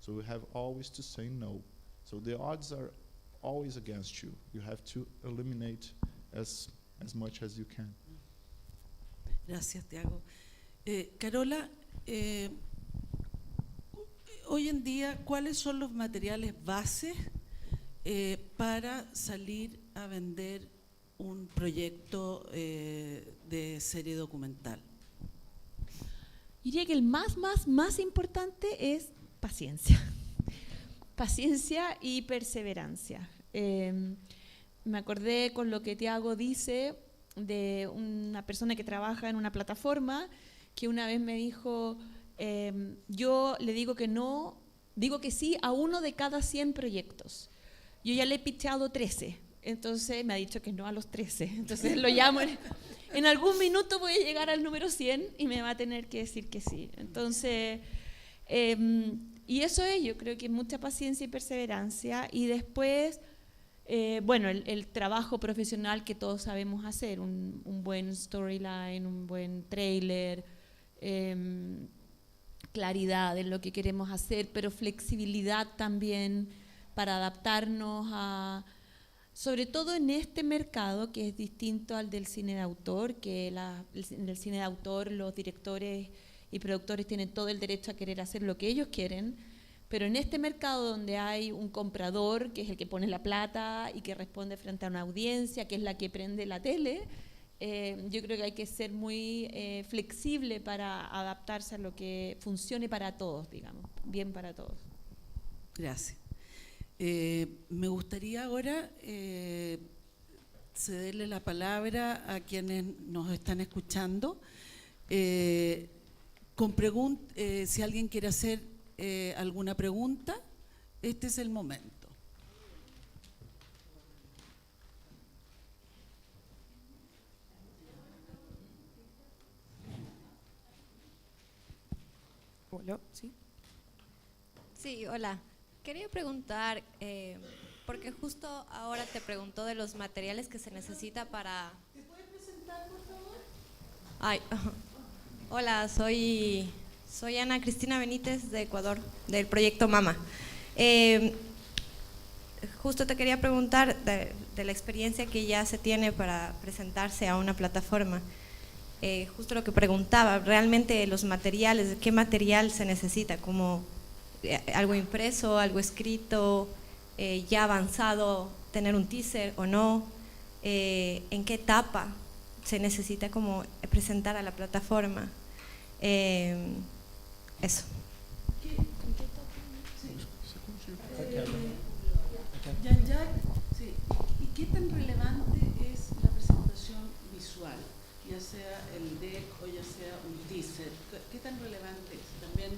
S4: So we have always to say no. So the odds are always against you. You have to eliminate as much as you can.
S2: Gracias, Tiago. Carola, hoy en día, ¿cuáles son los materiales bases para salir a vender un proyecto de serie documental?
S5: Diría que el más importante es paciencia. Paciencia y perseverancia. Me acordé con lo que Tiago dice de una persona que trabaja en una plataforma que una vez me dijo, yo le digo que no, digo que sí a 1 de cada 100 proyectos. Yo ya le he pitchado 13, entonces me ha dicho que no a los 13. Entonces lo llamo, en algún minuto voy a llegar al número 100 y me va a tener que decir que sí. Entonces, y eso es, yo creo que mucha paciencia y perseverancia. Y después, bueno, el trabajo profesional que todos sabemos hacer, un buen storyline, un buen trailer, claridad en lo que queremos hacer, pero flexibilidad también para adaptarnos a, sobre todo en este mercado que es distinto al del cine de autor, que en el cine de autor los directores y productores tienen todo el derecho a querer hacer lo que ellos quieren, pero en este mercado donde hay un comprador que es el que pone la plata y que responde frente a una audiencia, que es la que prende la tele, yo creo que hay que ser muy flexible para adaptarse a lo que funcione para todos, digamos, bien para todos.
S2: Gracias. Me gustaría ahora cederle la palabra a quienes nos están escuchando. Si alguien quiere hacer alguna pregunta, este es el momento.
S20: Hola, ¿sí?
S21: Sí, hola. Quería preguntar, porque justo ahora te preguntó de los materiales que se necesita para...
S2: ¿Te puedes presentar, por favor?
S21: Ay, hola, soy Ana Cristina Benítez de Ecuador, del proyecto Mama. Justo te quería preguntar de la experiencia que ya se tiene para presentarse a una plataforma. Justo lo que preguntaba, realmente los materiales, ¿qué material se necesita? Como algo impreso, algo escrito, ya avanzado, tener un teaser o no, en qué etapa se necesita como presentar a la plataforma. Eso.
S2: ¿Y qué tan relevante es la presentación visual? Ya sea el deck o ya sea un teaser, ¿qué tan relevante es? También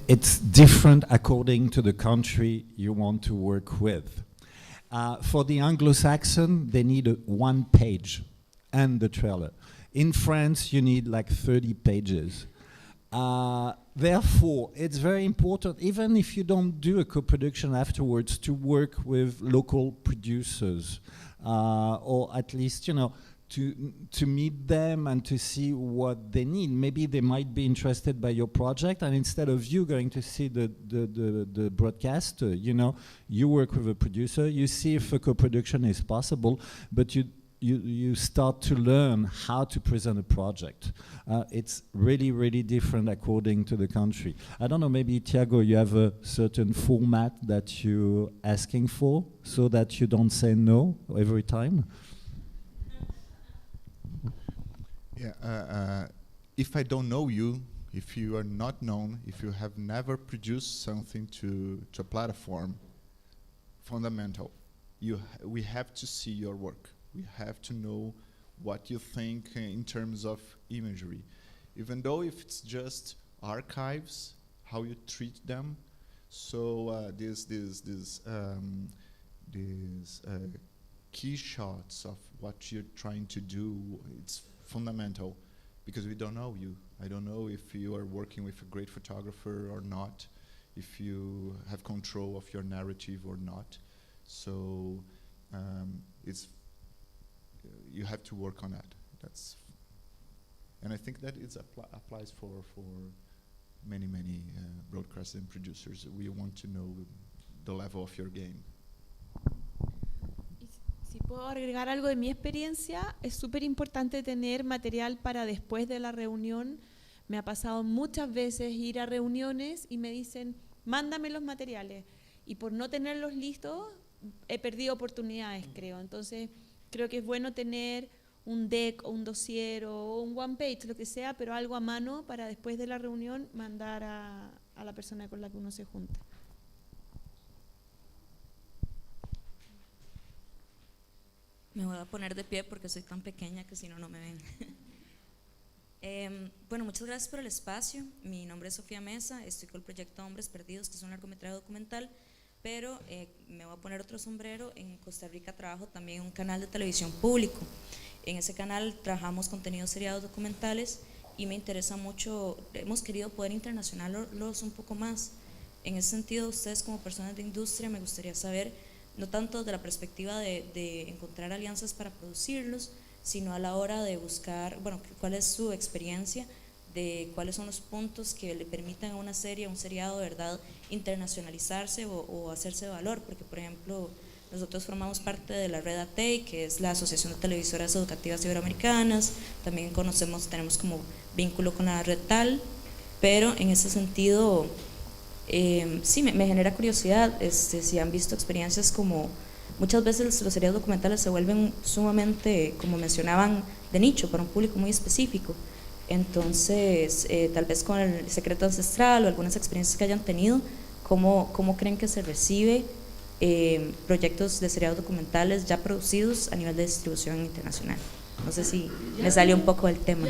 S3: It's different according to the country you want to work with. For the Anglo-Saxon, they need 1 page and the trailer. In France, you need like 30 pages. Therefore, it's very important, even if you don't do a co-production afterwards, to work with local producers, or at least, you know, to meet them and to see what they need. Maybe they might be interested by your project, and instead of you going to see the broadcaster, you know, you work with a producer, you see if a co-production is possible, but you you start to learn how to present a project. It's really, really different according to the country. I don't know, maybe Tiago, you have a certain format that you're asking for so that you don't say no every time?
S4: Yeah, if I don't know you, if you are not known, if you have never produced something to a platform, fundamental, we have to see your work. We have to know what you think in terms of imagery. Even though if it's just archives, how you treat them. So these key shots of what you're trying to do, it's fundamental, because we don't know you. I don't know if you are working with a great photographer or not, if you have control of your narrative or not. So you have to work on that. And I think that it applies for many broadcasters and producers. We want to know the level of your game.
S5: Si puedo agregar algo de mi experiencia, es súper importante tener material para después de la reunión. Me ha pasado muchas veces ir a reuniones y me dicen, mándame los materiales. Y por no tenerlos listos, he perdido oportunidades, creo. Entonces, creo que es bueno tener un deck o un dossier o un one page, lo que sea, pero algo a mano para después de la reunión mandar a la persona con la que uno se junta.
S20: Me voy a poner de pie porque soy tan pequeña que si no, no me ven. Bueno, muchas gracias por el espacio. Mi nombre es Sofía Mesa, estoy con el proyecto Hombres Perdidos, que es un largometraje documental, pero me voy a poner otro sombrero. En Costa Rica trabajo también en un canal de televisión público. En ese canal trabajamos contenidos seriados documentales y me interesa mucho, hemos querido poder internacionalizarlos un poco más. En ese sentido, ustedes como personas de industria, me gustaría saber, no tanto de la perspectiva de encontrar alianzas para producirlos, sino a la hora de buscar, bueno, cuál es su experiencia, de cuáles son los puntos que le permitan a una serie, a un seriado de verdad internacionalizarse o hacerse de valor, porque por ejemplo nosotros formamos parte de la red ATEI, que es la Asociación de Televisoras Educativas Iberoamericanas, también tenemos como vínculo con la red TAL, pero en ese sentido sí me genera curiosidad si han visto experiencias como muchas veces los seriados documentales se vuelven sumamente, como mencionaban, de nicho para un público muy específico. Entonces, tal vez con el secreto ancestral o algunas experiencias que hayan tenido, ¿cómo creen que se recibe proyectos de seriados documentales ya producidos a nivel de distribución internacional? No sé si me salió un poco del tema.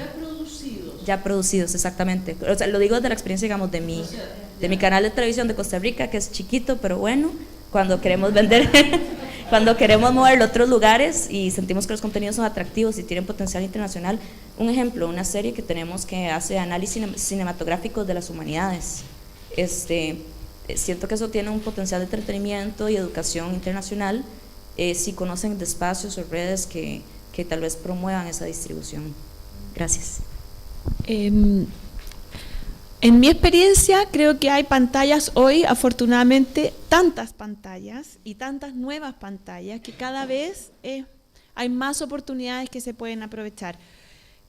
S20: Ya producidos, exactamente. O sea, lo digo desde la experiencia, digamos, de mi canal de televisión de Costa Rica, que es chiquito, pero bueno, cuando queremos vender, cuando queremos moverlo a otros lugares y sentimos que los contenidos son atractivos y tienen potencial internacional. Un ejemplo, una serie que tenemos que hace análisis cinematográficos de las humanidades. Siento que eso tiene un potencial de entretenimiento y educación internacional, si conocen de espacios o redes que tal vez promuevan esa distribución. Gracias.
S5: En mi experiencia creo que hay pantallas hoy, afortunadamente, tantas pantallas y tantas nuevas pantallas que cada vez hay más oportunidades que se pueden aprovechar.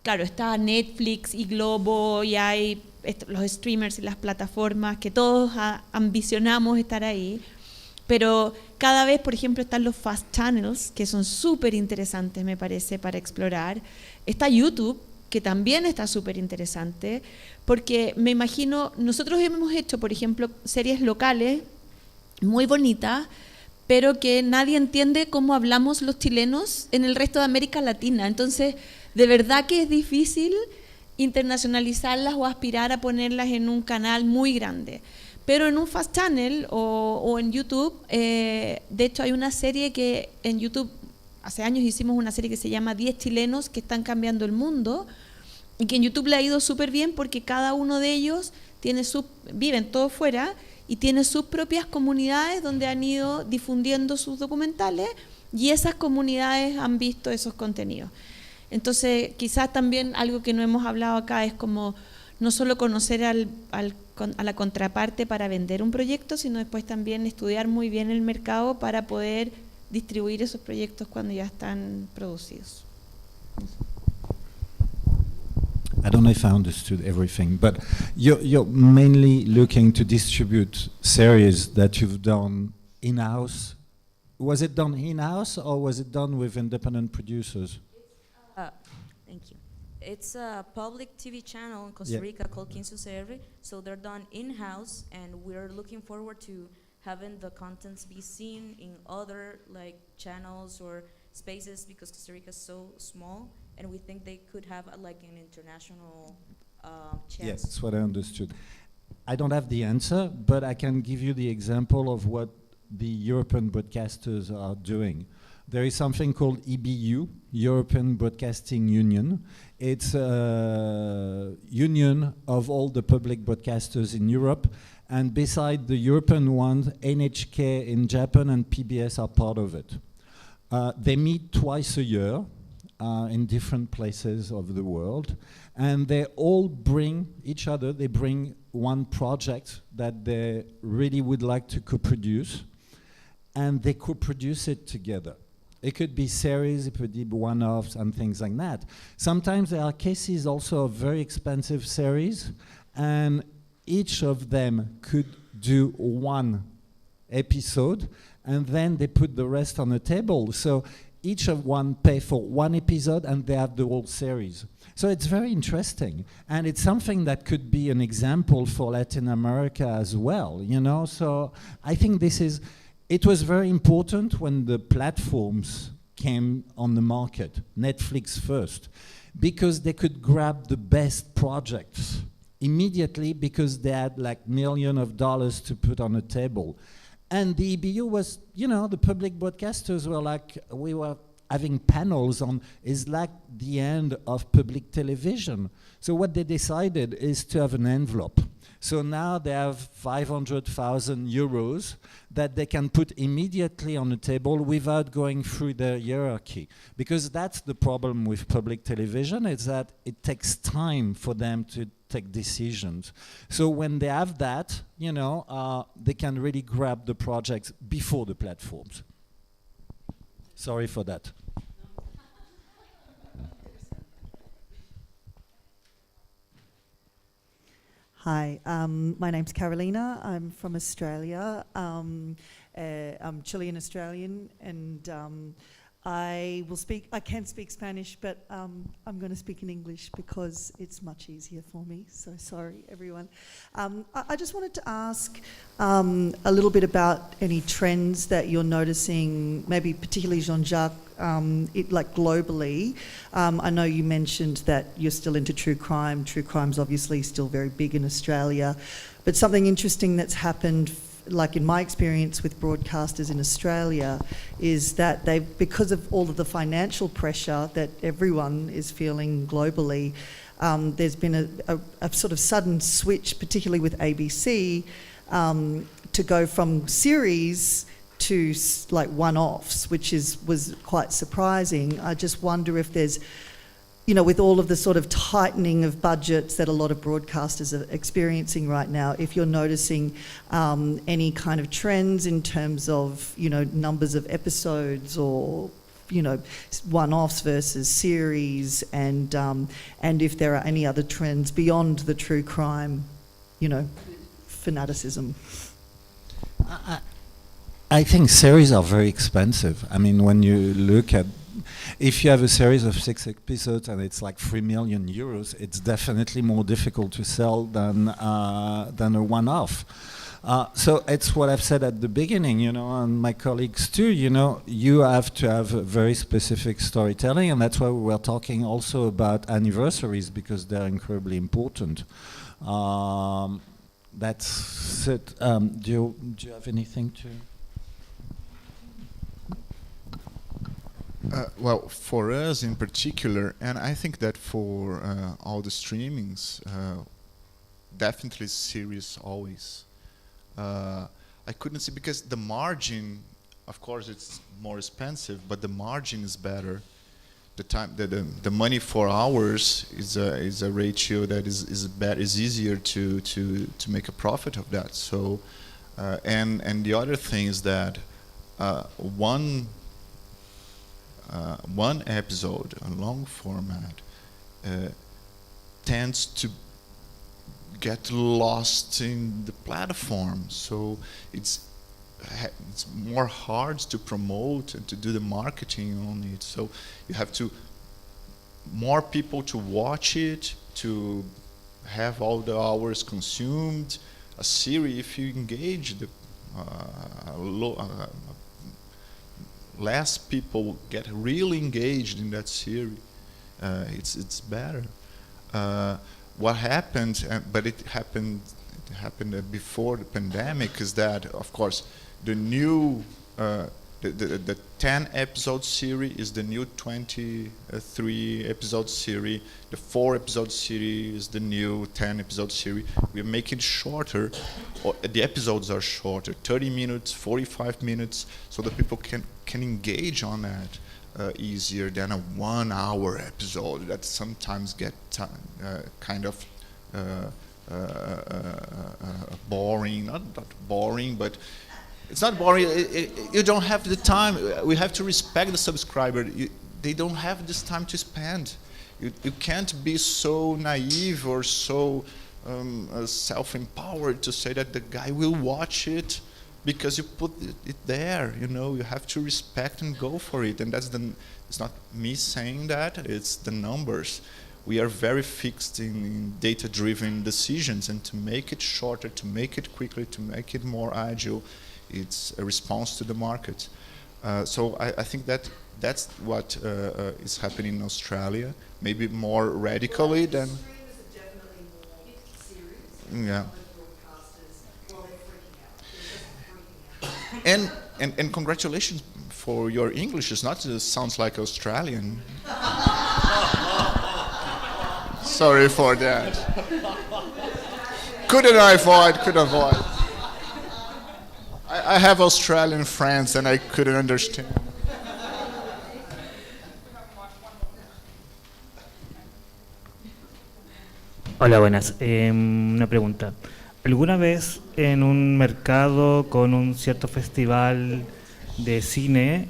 S5: Claro, está Netflix y Globo y hay los streamers y las plataformas que todos ambicionamos estar ahí, pero cada vez, por ejemplo, están los fast channels que son súper interesantes, me parece, para explorar. Está YouTube, que también está súper interesante, porque me imagino, nosotros hemos hecho, por ejemplo, series locales muy bonitas, pero que nadie entiende cómo hablamos los chilenos en el resto de América Latina. Entonces, de verdad que es difícil internacionalizarlas o aspirar a ponerlas en un canal muy grande. Pero en un fast channel o en YouTube, de hecho hay una serie que en YouTube, hace años hicimos una serie que se llama 10 chilenos que están cambiando el mundo, y que en YouTube le ha ido súper bien porque cada uno de ellos viven todos fuera y tiene sus propias comunidades donde han ido difundiendo sus documentales y esas comunidades han visto esos contenidos. Entonces, quizás también algo que no hemos hablado acá es como no solo conocer a la contraparte para vender un proyecto, sino después también estudiar muy bien el mercado para poder distribuir esos proyectos cuando ya están producidos.
S3: I don't know if I understood everything, but you're mainly looking to distribute series that you've done in-house. Was it done in-house or was it done with independent producers?
S20: Thank you. It's a public TV channel in Costa Rica called CR, so they're done in-house, and we're looking forward to having the contents be seen in other channels or spaces, because Costa Rica is so small, and we think they could have an international chance.
S3: Yes, that's what I understood. I don't have the answer, but I can give you the example of what the European broadcasters are doing. There is something called EBU, European Broadcasting Union. It's a union of all the public broadcasters in Europe, and beside the European ones, NHK in Japan and PBS are part of it. They meet twice a year in different places of the world, and they all bring each other, they bring one project that they really would like to co-produce, and they co-produce it together. It could be series, it could be one-offs and things like that. Sometimes there are cases also of very expensive series, and each of them could do one episode, and then they put the rest on the table. So each of one pay for one episode, and they have the whole series. So it's very interesting, and it's something that could be an example for Latin America as well, you know. So I think it was very important when the platforms came on the market, Netflix first, because they could grab the best projects immediately, because they had millions of dollars to put on the table. And the EBU was, the public broadcasters were we were having panels on, is the end of public television. So what they decided is to have an envelope. So now they have 500,000 euros that they can put immediately on the table without going through the hierarchy. Because that's the problem with public television, is that it takes time for them to take decisions. So when they have that, they can really grab the projects before the platforms. Sorry for that.
S1: Hi, my name's Carolina. I'm from Australia. I'm Chilean Australian, and I can speak Spanish, but I'm going to speak in English because it's much easier for me. So sorry, everyone. I just wanted to ask a little bit about any trends that you're noticing, maybe particularly Jean-Jacques, globally. I know you mentioned that you're still into true crime. True crime's obviously still very big in Australia, but something interesting that's happened, in my experience with broadcasters in Australia, is that because of all of the financial pressure that everyone is feeling globally, there's been a sort of sudden switch, particularly with ABC, to go from series to one-offs, which was quite surprising. I just wonder if there's, with all of the sort of tightening of budgets that a lot of broadcasters are experiencing right now, if you're noticing any kind of trends in terms of, numbers of episodes or, one-offs versus series, and if there are any other trends beyond the true crime, fanaticism.
S3: I think series are very expensive. I mean, when you look at, if you have a series of 6 episodes and it's 3 million euros, it's definitely more difficult to sell than a one-off. So it's what I've said at the beginning, and my colleagues too, you have to have a very specific storytelling, and that's why we were talking also about anniversaries, because they're incredibly important. That's it. Do you have anything to...
S4: Well, for us in particular, and I think that for all the streamings, definitely series always. I couldn't see, because the margin, of course, it's more expensive, but the margin is better. The money for hours is a ratio that is easier to make a profit of that. So, and the other thing is that one one episode, a long format, tends to get lost in the platform. So it's more hard to promote and to do the marketing on it. So you have to more people to watch it, to have all the hours consumed. A series, if you engage the less people get really engaged in that series, it's better. What happened, but it happened before the pandemic, is that, of course, the new the 10 episode series is the new 23 episode series. The 4 episode series is the new 10 episode series. We are making it shorter. The episodes are shorter, 30 minutes, 45 minutes, so that people can engage on that easier than a 1 hour episode that sometimes get kind of boring. Not boring, but it's not boring. You don't have the time. We have to respect the subscriber. They don't have this time to spend. You can't be so naive or so self-empowered to say that the guy will watch it because you put it there. You know, you have to respect and go for it. And that's it's not me saying that. It's the numbers. We are very fixed in data-driven decisions, and to make it shorter, to make it quicker, to make it more agile, it's a response to the market. So I think that's what is happening in Australia, maybe more radically than... Yeah. And congratulations for your English. It's not just sounds like Australian. Sorry for that. Couldn't avoid. I have Australian friends and I couldn't understand.
S6: Hola, buenas. Una pregunta. ¿Alguna vez en un mercado con un cierto festival de cine,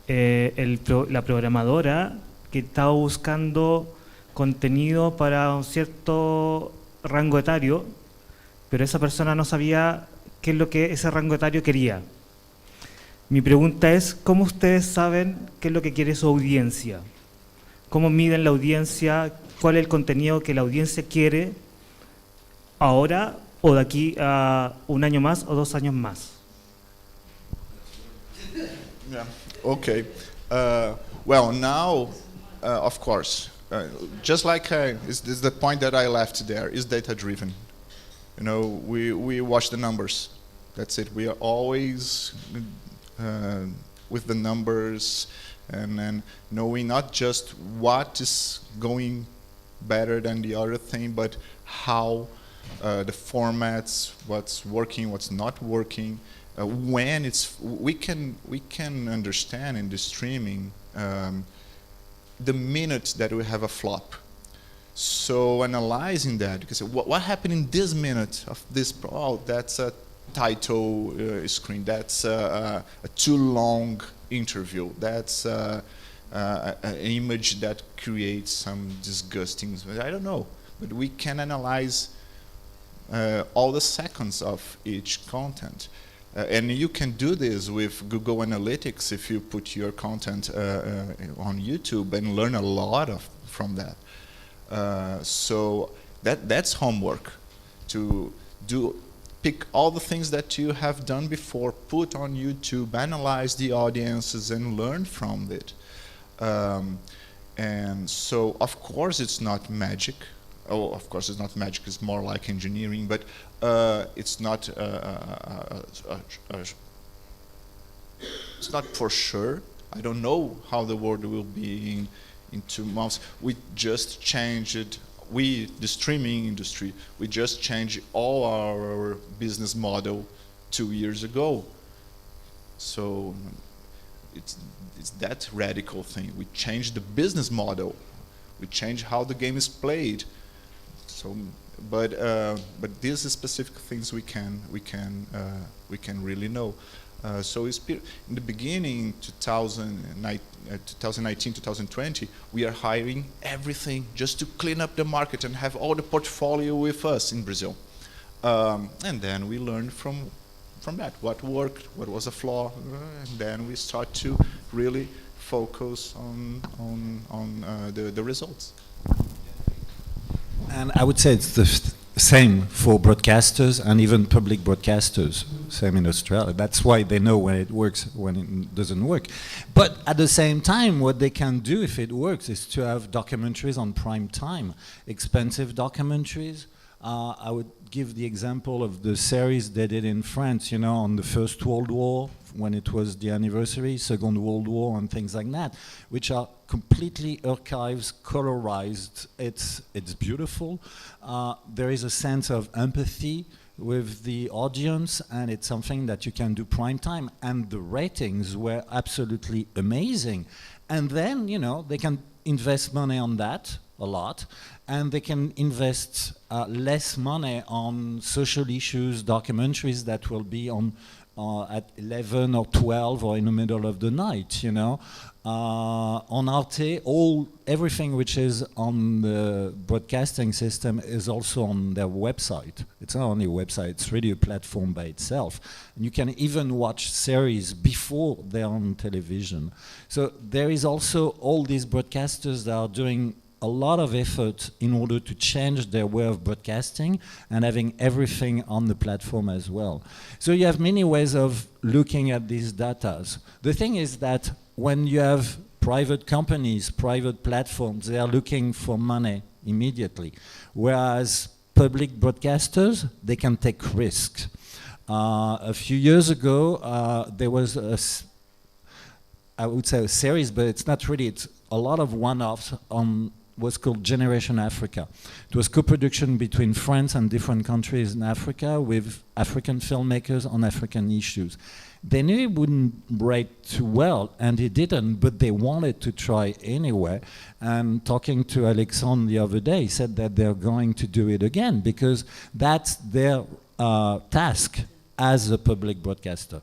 S6: la programadora que estaba buscando contenido para un cierto rango etario, pero esa persona no sabía qué es lo que ese rango etario quería? Mi pregunta es, ¿cómo ustedes saben qué es lo que quiere su audiencia? ¿Cómo miden la audiencia? ¿Cuál es el contenido que la audiencia quiere ahora o de aquí a un año más o 2 años más?
S4: Yeah. Okay. Well, now, of course, just like is the point that I left there, is data-driven. You know, we watch the numbers. That's it. We are always with the numbers and knowing not just what is going better than the other thing, but how the formats, what's working, what's not working. When we can understand in the streaming the minute that we have a flop. So analyzing that, because what happened in this minute of this, oh, that's a title screen, that's a too long interview, that's an image that creates some disgusting, I don't know, but we can analyze all the seconds of each content. And you can do this with Google Analytics if you put your content on YouTube and learn a lot from that. So that's homework, to pick all the things that you have done before, put on YouTube, analyze the audiences and learn from it. And so of course it's not magic. Oh, of course it's not magic, it's more like engineering, but it's not it's not for sure. I don't know how the world will be in 2 months. We just changed, the streaming industry, we just changed all our business model 2 years ago. So it's that radical thing. We changed the business model. We changed how the game is played. So, but these are specific things we can really know. So in the beginning, 2019, 2020, we are hiring everything just to clean up the market and have all the portfolio with us in Brazil. And then we learned from that, what worked, what was a flaw, and then we start to really focus on the results.
S3: And I would say it's the same for broadcasters and even public broadcasters, same in Australia. That's why they know when it works, when it doesn't work. But at the same time, what they can do if it works is to have documentaries on prime time, expensive documentaries. I would give the example of the series they did in France, you know, on the First World War, when it was the anniversary, Second World War, and things like that, which are completely archives, colorized. It's beautiful. There is a sense of empathy with the audience, and it's something that you can do prime time. And the ratings were absolutely amazing. And then, you know, they can invest money on that, a lot, and they can invest less money on social issues, documentaries that will be on at 11 or 12 or in the middle of the night, you know. On Arte, everything which is on the broadcasting system is also on their website. It's not only a website, it's really a platform by itself. And you can even watch series before they're on television. So there is also all these broadcasters that are doing a lot of effort in order to change their way of broadcasting and having everything on the platform as well. So you have many ways of looking at these data. The thing is that when you have private companies, private platforms, they are looking for money immediately. Whereas public broadcasters, they can take risks. A few years ago, there was I would say a series, but it's not really, it's a lot of one-offs on was called Generation Africa. It was co-production between France and different countries in Africa with African filmmakers on African issues. They knew it wouldn't rate too well, and it didn't, but they wanted to try anyway. And talking to Alexandre the other day, he said that they're going to do it again because that's their task as a public broadcaster.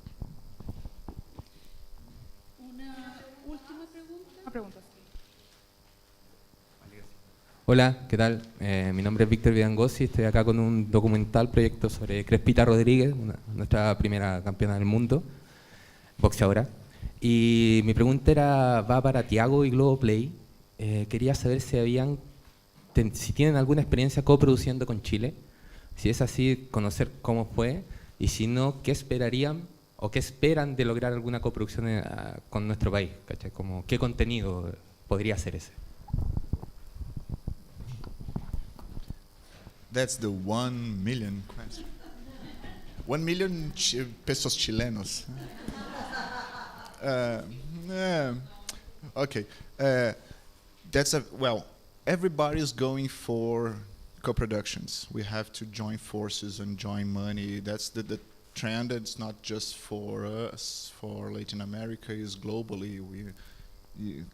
S8: Hola, ¿qué tal? Mi nombre es Víctor Vidangosi, estoy acá con un documental proyecto sobre Crespita Rodríguez, nuestra primera campeona del mundo, boxeadora. Y mi pregunta va para Tiago y Globoplay. Quería saber si tienen alguna experiencia coproduciendo con Chile. Si es así, conocer cómo fue. Y si no, ¿qué esperarían o qué esperan de lograr alguna coproducción con nuestro país? ¿Cachai? Como, ¿qué contenido podría ser ese?
S4: That's the 1 million question. 1 million pesos chilenos. Okay. Everybody's going for co-productions. We have to join forces and join money. That's the trend. It's not just for us, for Latin America, it's globally.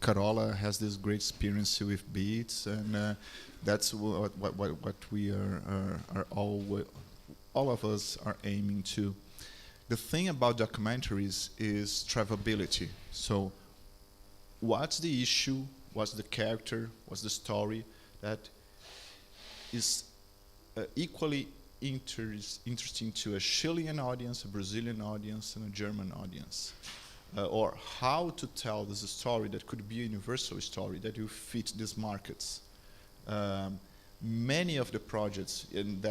S4: Carola has this great experience with beats, and that's what we are all of us are aiming to. The thing about documentaries is travelability. So what's the issue, what's the character, what's the story that is equally interesting to a Chilean audience, a Brazilian audience, and a German audience? Or how to tell this story that could be a universal story that will fit these markets. Many of the projects, and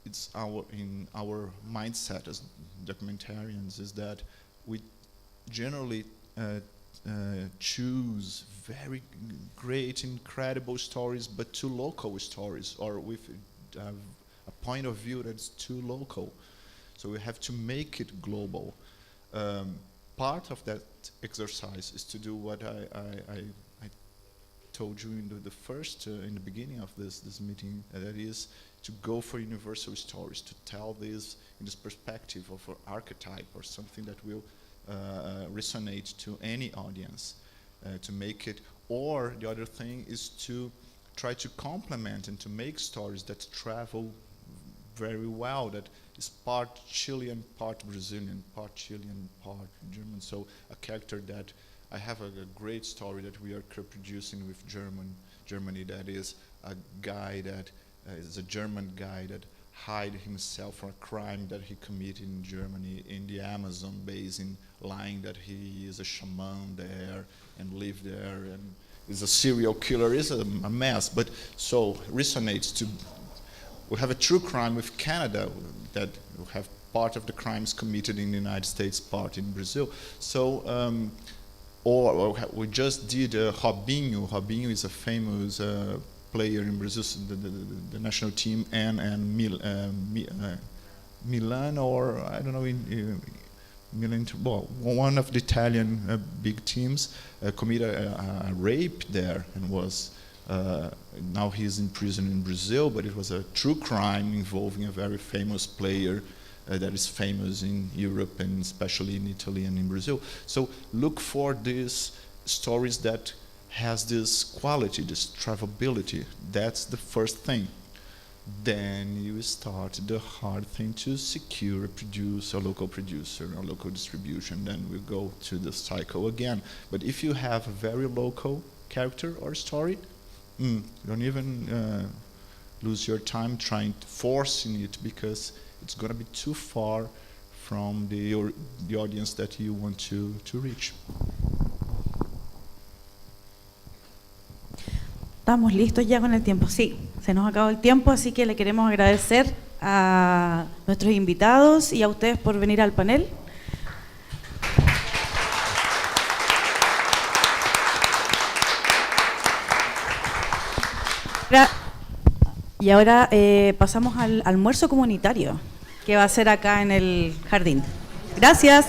S4: it's in our mindset as documentarians, is that we generally choose very great, incredible stories, but too local stories, or with a point of view that's too local. So we have to make it global. Part of that exercise is to do what I told you in the beginning of this meeting, that is to go for universal stories, to tell this in this perspective of an archetype or something that will resonate to any audience, to make it. Or the other thing is to try to complement and to make stories that travel very well, that is part Chilean, part Brazilian, part Chilean, part German. So a character that I have a great story that we are co-producing with Germany. That is a guy that is a German guy that hide himself from a crime that he committed in Germany, in the Amazon basin, lying that he is a shaman there and live there and is a serial killer. Is a mess, but so resonates to. We have a true crime with Canada that have part of the crimes committed in the United States, part in Brazil. So, or we just did Robinho. Robinho is a famous player in Brazil, the national team, and Milan, or I don't know, Milan, well, one of the Italian big teams committed a rape there and was. Now he is in prison in Brazil, but it was a true crime involving a very famous player that is famous in Europe and especially in Italy and in Brazil. So look for these stories that has this quality, this travelability. That's the first thing. Then you start the hard thing to secure a local producer or local distribution. Then we go to the cycle again. But if you have a very local character or story, don't even lose your time trying to forcing it, because it's going to be too far from the audience that you want to reach.
S7: Estamos listos ya con el tiempo. Sí, se nos acabó el tiempo, así que le queremos agradecer a nuestros invitados y a ustedes por venir al panel. Y ahora pasamos al almuerzo comunitario, que va a ser acá en el jardín. Gracias.